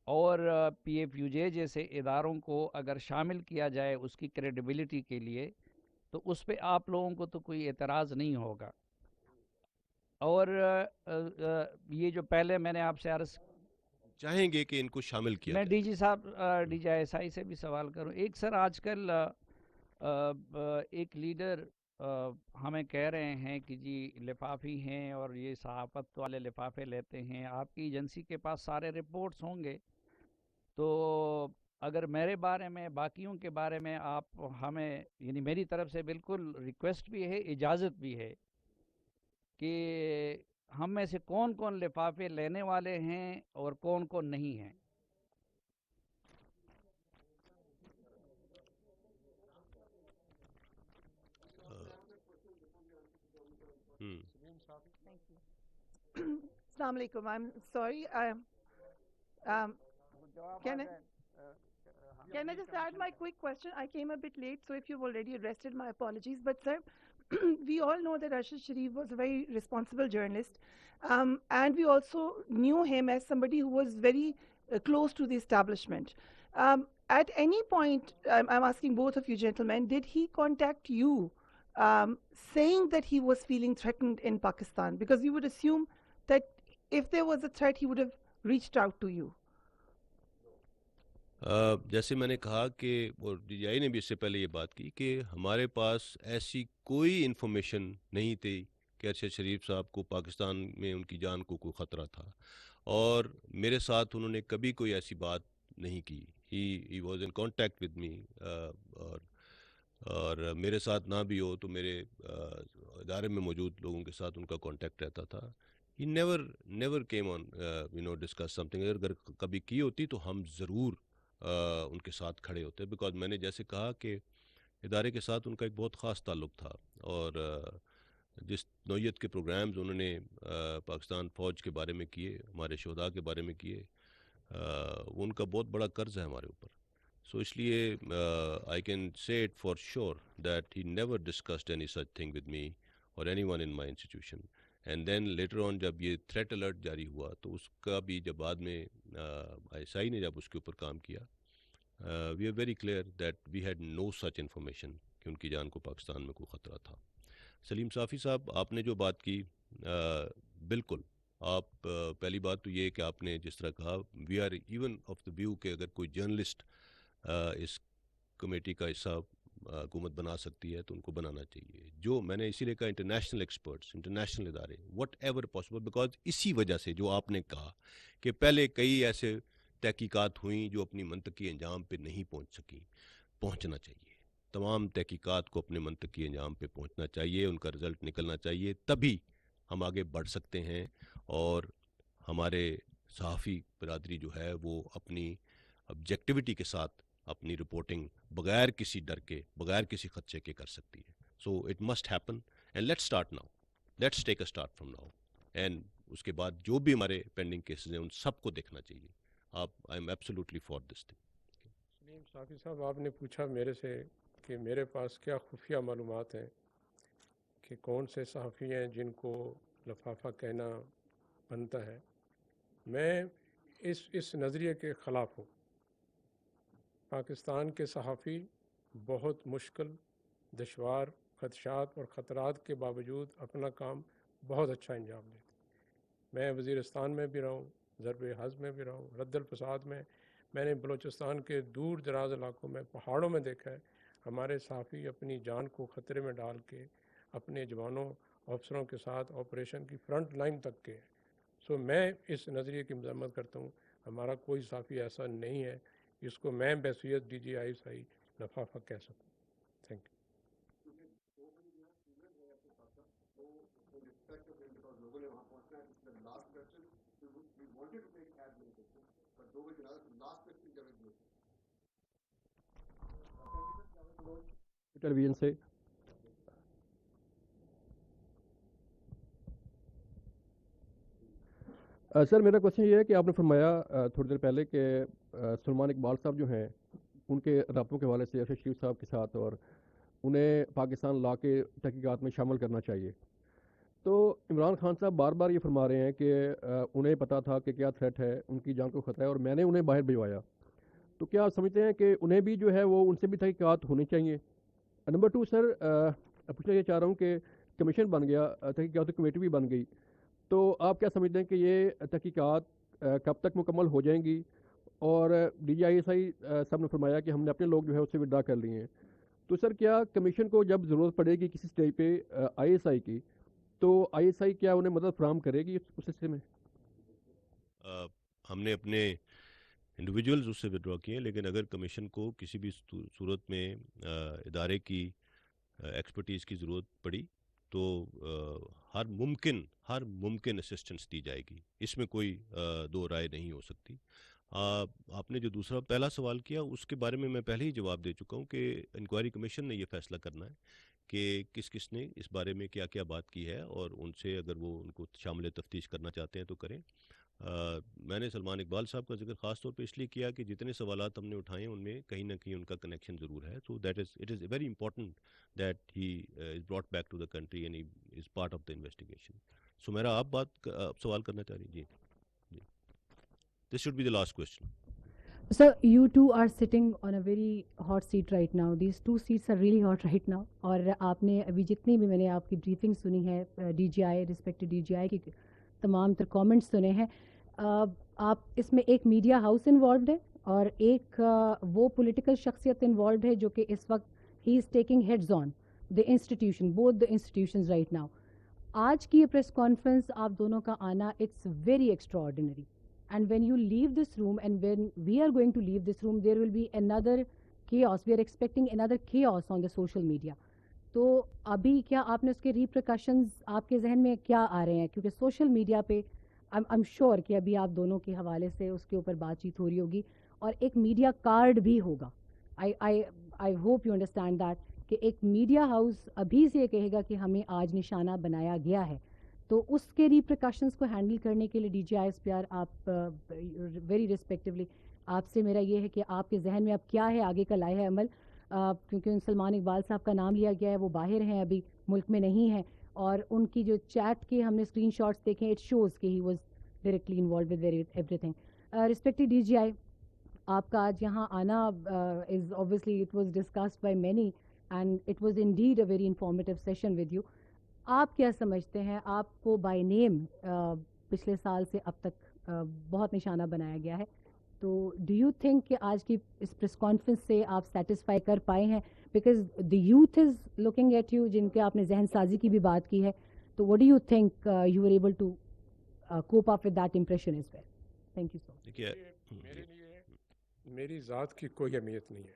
اور پی ایف یو جے جیسے اداروں کو اگر شامل کیا جائے اس کی کریڈیبلٹی کے لیے تو اس پہ آپ لوگوں کو تو کوئی اعتراض نہیں ہوگا. اور یہ جو پہلے میں نے آپ سے عرض چاہیں گے کہ ان کو شامل کیا میں جائے. ڈی جی صاحب ڈی جی ایس آئی سے بھی سوال کروں. ایک سر آج کل ایک لیڈر ہمیں کہہ رہے ہیں کہ جی لفافی ہیں اور یہ صحافت والے لفافے لیتے ہیں. آپ کی ایجنسی کے پاس سارے رپورٹس ہوں گے، تو اگر میرے بارے میں، باقیوں کے بارے میں آپ ہمیں، یعنی میری طرف سے بالکل ریکویسٹ بھی ہے، اجازت بھی ہے کہ ہم میں سے کون کون لفافے لینے والے ہیں اور کون کون نہیں ہیں. Assalamu alaikum. I'm sorry. Can I just add my quick question? I came a bit late, so if you've already addressed it, my apologies. But sir, we all know that Arshad Sharif was a very responsible journalist, and we also knew him as somebody who was very close to the establishment. At any point, I'm asking both of you gentlemen, did he contact you saying that he was feeling threatened in Pakistan? Because you would assume that if there was a threat, he would have reached out to you. جیسے میں نے کہا کہ وہ D G آئی نے بھی اس سے پہلے یہ بات کی کہ ہمارے پاس ایسی کوئی انفارمیشن نہیں تھی کہ ارشد شریف صاحب کو پاکستان میں ان کی جان کو کوئی خطرہ تھا، اور میرے ساتھ انہوں نے کبھی کوئی ایسی بات نہیں کی. He was in contact with me, اور میرے ساتھ نہ بھی ہو تو میرے ادارے میں موجود لوگوں کے ساتھ ان کا کانٹیکٹ رہتا تھا. He never came on discuss some thing. اگر کبھی کی ہوتی تو ہم ضرور ان کے ساتھ کھڑے ہوتے، بیکاز میں نے جیسے کہا کہ ادارے کے ساتھ ان کا ایک بہت خاص تعلق تھا، اور جس نوعیت کے پروگرامز انہوں نے پاکستان فوج کے بارے میں کیے، ہمارے شہداء کے بارے میں کیے، وہ ان کا بہت بڑا قرض ہے ہمارے اوپر. سو اس لیے I can say it for sure that he never discussed any such thing with me or anyone in my institution. And then later on جب یہ تھریٹ الرٹ جاری ہوا تو اس کا بھی جب بعد میں ISI نے جب اس کے اوپر کام کیا، we are very clear that we had no such information کہ ان کی جان کو پاکستان میں کوئی خطرہ تھا. سلیم صافی صاحب، آپ نے جو بات کی، بالکل آپ پہلی بات تو یہ کہ آپ نے جس طرح کہا، we are even of the view کہ اگر کوئی جرنلسٹ اس کمیٹی کا حصہ حکومت بنا سکتی ہے تو ان کو بنانا چاہیے. جو میں نے اسی لیے کہا انٹرنیشنل ایکسپرٹس، انٹرنیشنل ادارے، وٹ ایور پاسبل، بیکاز اسی وجہ سے جو آپ نے کہا کہ پہلے کئی ایسے تحقیقات ہوئیں جو اپنی منطقی انجام پہ نہیں پہنچ سکیں. پہنچنا چاہیے، تمام تحقیقات کو اپنے منطقی انجام پہ پہنچنا چاہیے، ان کا رزلٹ نکلنا چاہیے، تبھی ہم آگے بڑھ سکتے ہیں اور ہمارے صحافی برادری جو ہے وہ اپنی آبجیکٹیوٹی کے ساتھ اپنی رپورٹنگ بغیر کسی ڈر کے، بغیر کسی خدشے کے کر سکتی ہے. So it must happen and let's start now, let's take a start from now. And اس کے بعد جو بھی ہمارے پینڈنگ کیسز ہیں ان سب کو دیکھنا چاہیے. I am absolutely for this thing. Saleem Safi صاحب، آپ نے پوچھا میرے سے کہ میرے پاس کیا خفیہ معلومات ہیں کہ کون سے صحافی ہیں جن کو لفافہ کہنا بنتا ہے. میں اس نظریے کے خلاف ہوں. پاکستان کے صحافی بہت مشکل، دشوار، خدشات اور خطرات کے باوجود اپنا کام بہت اچھا انجام دیتے. میں وزیرستان میں بھی رہا ہوں، ضرب حض میں بھی رہا ہوں، رد الفساد میں نے بلوچستان کے دور دراز علاقوں میں، پہاڑوں میں دیکھا ہے ہمارے صحافی اپنی جان کو خطرے میں ڈال کے اپنے جوانوں، افسروں کے ساتھ آپریشن کی فرنٹ لائن تک کے. سو میں اس نظریے کی مذمت کرتا ہوں. ہمارا کوئی صحافی ایسا نہیں ہے جس کو میں بحیثیت DGI لفافہ کہہ سکوں. Thank you. ٹیلی ویژن سے سر میرا کوشچن یہ ہے کہ آپ نے فرمایا تھوڑی دیر پہلے کہ سلمان اقبال صاحب جو ہیں ان کے رابطوں کے حوالے سے ارشد شریف صاحب کے ساتھ، اور انہیں پاکستان لا کے تحقیقات میں شامل کرنا چاہیے. تو عمران خان صاحب بار بار یہ فرما رہے ہیں کہ انہیں پتہ تھا کہ کیا تھریٹ ہے، ان کی جان کو خطرہ ہے اور میں نے انہیں باہر بھجوایا. تو کیا آپ سمجھتے ہیں کہ انہیں بھی جو ہے وہ ان سے بھی تحقیقات ہونی چاہیے؟ نمبر 2 سر، پوچھنا یہ چاہ رہا ہوں کہ کمیشن بن گیا، تحقیقاتی کمیٹی بھی بن گئی، تو آپ کیا سمجھتے ہیں کہ یہ تحقیقات کب تک مکمل ہو جائیں گی؟ اور DGI صاحب نے فرمایا کہ ہم نے اپنے لوگ جو ہے اس سے ودرا کر لیے ہیں. تو سر کیا کمیشن کو جب ضرورت پڑے گی کسی سٹیج پہ ISI کی، تو ISI کیا انہیں مدد فراہم کرے گی اس سلسلے میں؟ ہم نے اپنے انڈیویجولز اس سے ودرا کیے ہیں، لیکن اگر کمیشن کو کسی بھی صورت میں ادارے کی ایکسپرٹیز کی ضرورت پڑی تو ہر ممکن اسسٹنس دی جائے گی. اس میں کوئی دو رائے نہیں ہو سکتی. آپ نے جو دوسرا پہلا سوال کیا اس کے بارے میں پہلے ہی جواب دے چکا ہوں کہ انکوائری کمیشن نے یہ فیصلہ کرنا ہے کہ کس نے اس بارے میں کیا کیا بات کی ہے، اور ان سے اگر وہ ان کو شامل تفتیش کرنا چاہتے ہیں تو کریں. میں نے سلمان اقبال صاحب کا ذکر خاص طور پہ اس لیے کیا کہ جتنے سوالات ہم نے اٹھائے ہیں ان میں کہیں نہ کہیں ان کا کنیکشن ضرور ہے. So it is very important that he is brought back to the country and he is part of the investigation. So میرا آپ سوال کرنا چاہ رہی ہیں؟ جی. This should be the last question. Sir, you two are sitting on a very hot seat right now. These two seats are really hot right now. اور آپ نے ابھی جتنی بھی میں نے آپ کی بریفنگ سنی ہے DGI رسپیکٹ DGI کی تمام تر کامنٹس سنے ہیں، آپ اس میں ایک میڈیا ہاؤس انوالوڈ ہے اور ایک وہ پولیٹیکل شخصیت انوالوڈ ہے جو کہ اس وقت he is taking heads on the institution, both the institutions right now. آج کی یہ پریس کانفرنس آپ دونوں کا آنا it's very extraordinary. And when you leave this room, and when we are going to leave this room, there will be another chaos. We are expecting another chaos on the social media. تو ابھی کیا آپ نے اس کے ریپریکاشنز آپ کے ذہن میں کیا آ رہے ہیں؟ کیونکہ سوشل میڈیا پہ I'm sure کہ ابھی آپ دونوں کے حوالے سے اس کے اوپر بات چیت ہو رہی ہوگی اور ایک میڈیا کارڈ بھی ہوگا. I hope you understand that کہ ایک میڈیا ہاؤس ابھی سے یہ کہے گا کہ ہمیں آج نشانہ بنایا گیا ہے، تو اس کے ریپریکاشنز کو ہینڈل کرنے کے لیے D G I S P R آپ ویری ریسپیکٹولی آپ سے میرا یہ ہے کہ آپ کے ذہن میں اب کیا ہے آگے کا لائحہ عمل، کیونکہ سلمان اقبال صاحب کا نام لیا گیا ہے، وہ باہر ہیں ابھی ملک میں نہیں ہیں، اور ان کی جو چیٹ کے ہم نے اسکرین شاٹس دیکھے اٹ شوز کہ he was directly involved with everything. Respected D G I, آپ کا آج یہاں آنا از obviously it was discussed by many and it was indeed a very informative session with you۔ آپ کیا سمجھتے ہیں، آپ کو بائی نیم پچھلے سال سے اب تک بہت نشانہ بنایا گیا ہے، تو ڈو یو تھنک کہ آج کی اس پریس کانفرنس سے آپ سیٹسفائی کر پائے ہیں؟ Because the youth is looking at you, جن کے آپ نے ذہن سازی کی بھی بات کی ہے، تو what do you think you were able to cope up with that impression as well? Thank you so much. میرے لیے میری ذات کی کوئی اہمیت نہیں ہے۔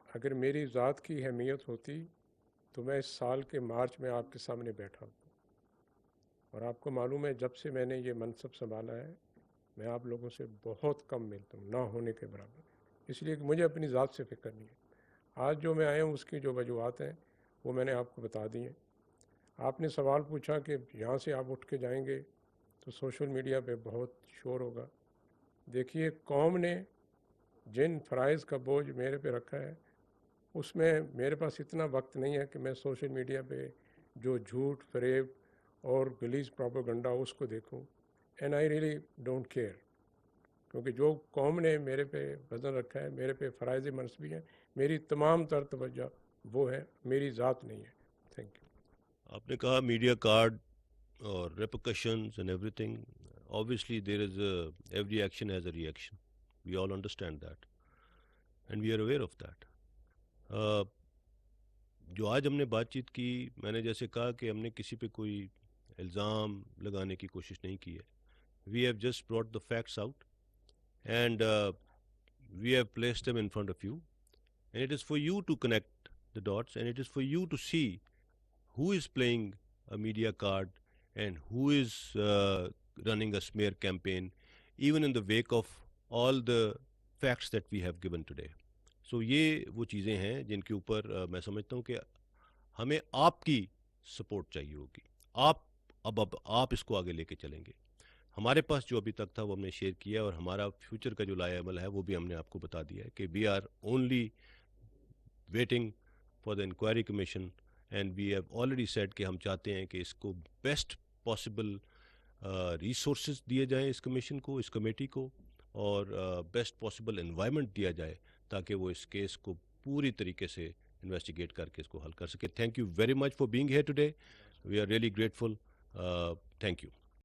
اگر میری ذات کی اہمیت ہوتی تو میں اس سال کے مارچ میں آپ کے سامنے بیٹھا ہوں، اور آپ کو معلوم ہے جب سے میں نے یہ منصب سنبھالا ہے میں آپ لوگوں سے بہت کم ملتا ہوں، نہ ہونے کے برابر، اس لیے کہ مجھے اپنی ذات سے فکر نہیں ہے۔ آج جو میں آیا ہوں اس کی جو وجوہات ہیں وہ میں نے آپ کو بتا دی ہیں۔ آپ نے سوال پوچھا کہ یہاں سے آپ اٹھ کے جائیں گے تو سوشل میڈیا پہ بہت شور ہوگا۔ دیکھیے، قوم نے جن فرائض کا بوجھ میرے پہ رکھا ہے اس میں میرے پاس اتنا وقت نہیں ہے کہ میں سوشل میڈیا پہ جو جھوٹ فریب اور گلیز پروپیگنڈا اس کو دیکھوں، and I really don't care, کیونکہ جو قوم نے میرے پہ وزن رکھا ہے، میرے پہ فرائض منصبی ہیں، میری تمام تر توجہ وہ ہے، میری ذات نہیں ہے۔ Thank you. آپ نے کہا میڈیا کارڈ اور repercussions and every thing, obviously there is every action has a reaction, we all understand that and we are aware of that۔ جو آج ہم نے بات چیت کی، میں نے جیسے کہا کہ ہم نے کسی پہ کوئی الزام لگانے کی کوشش نہیں کی ہے، we have just brought the facts out and we have placed them in front of you and it is for you to connect the dots and it is for you to see who is playing a media card and who is running a smear campaign even in the wake of all the facts that we have given today۔ So یہ وہ چیزیں ہیں جن کے اوپر میں سمجھتا ہوں کہ ہمیں آپ کی سپورٹ چاہیے ہوگی، اب آپ اس کو آگے لے کے چلیں گے۔ ہمارے پاس جو ابھی تک تھا وہ ہم نے شیئر کیا، اور ہمارا فیوچر کا جو لائحہ عمل ہے وہ بھی ہم نے آپ کو بتا دیا ہے کہ we are only waiting for the inquiry commission and we have already said کہ ہم چاہتے ہیں کہ اس کو بیسٹ پاسبل ریسورسز دیے جائیں اس کمیشن کو، اس کمیٹی کو، اور بیسٹ پاسبل انوائرمنٹ دیا جائے تاکہ وہ اس کیس کو پوری طریقے سے انویسٹیگیٹ کر کے اس کو حل کر سکے۔ Thank you very much for being here today, we are really grateful, thank you.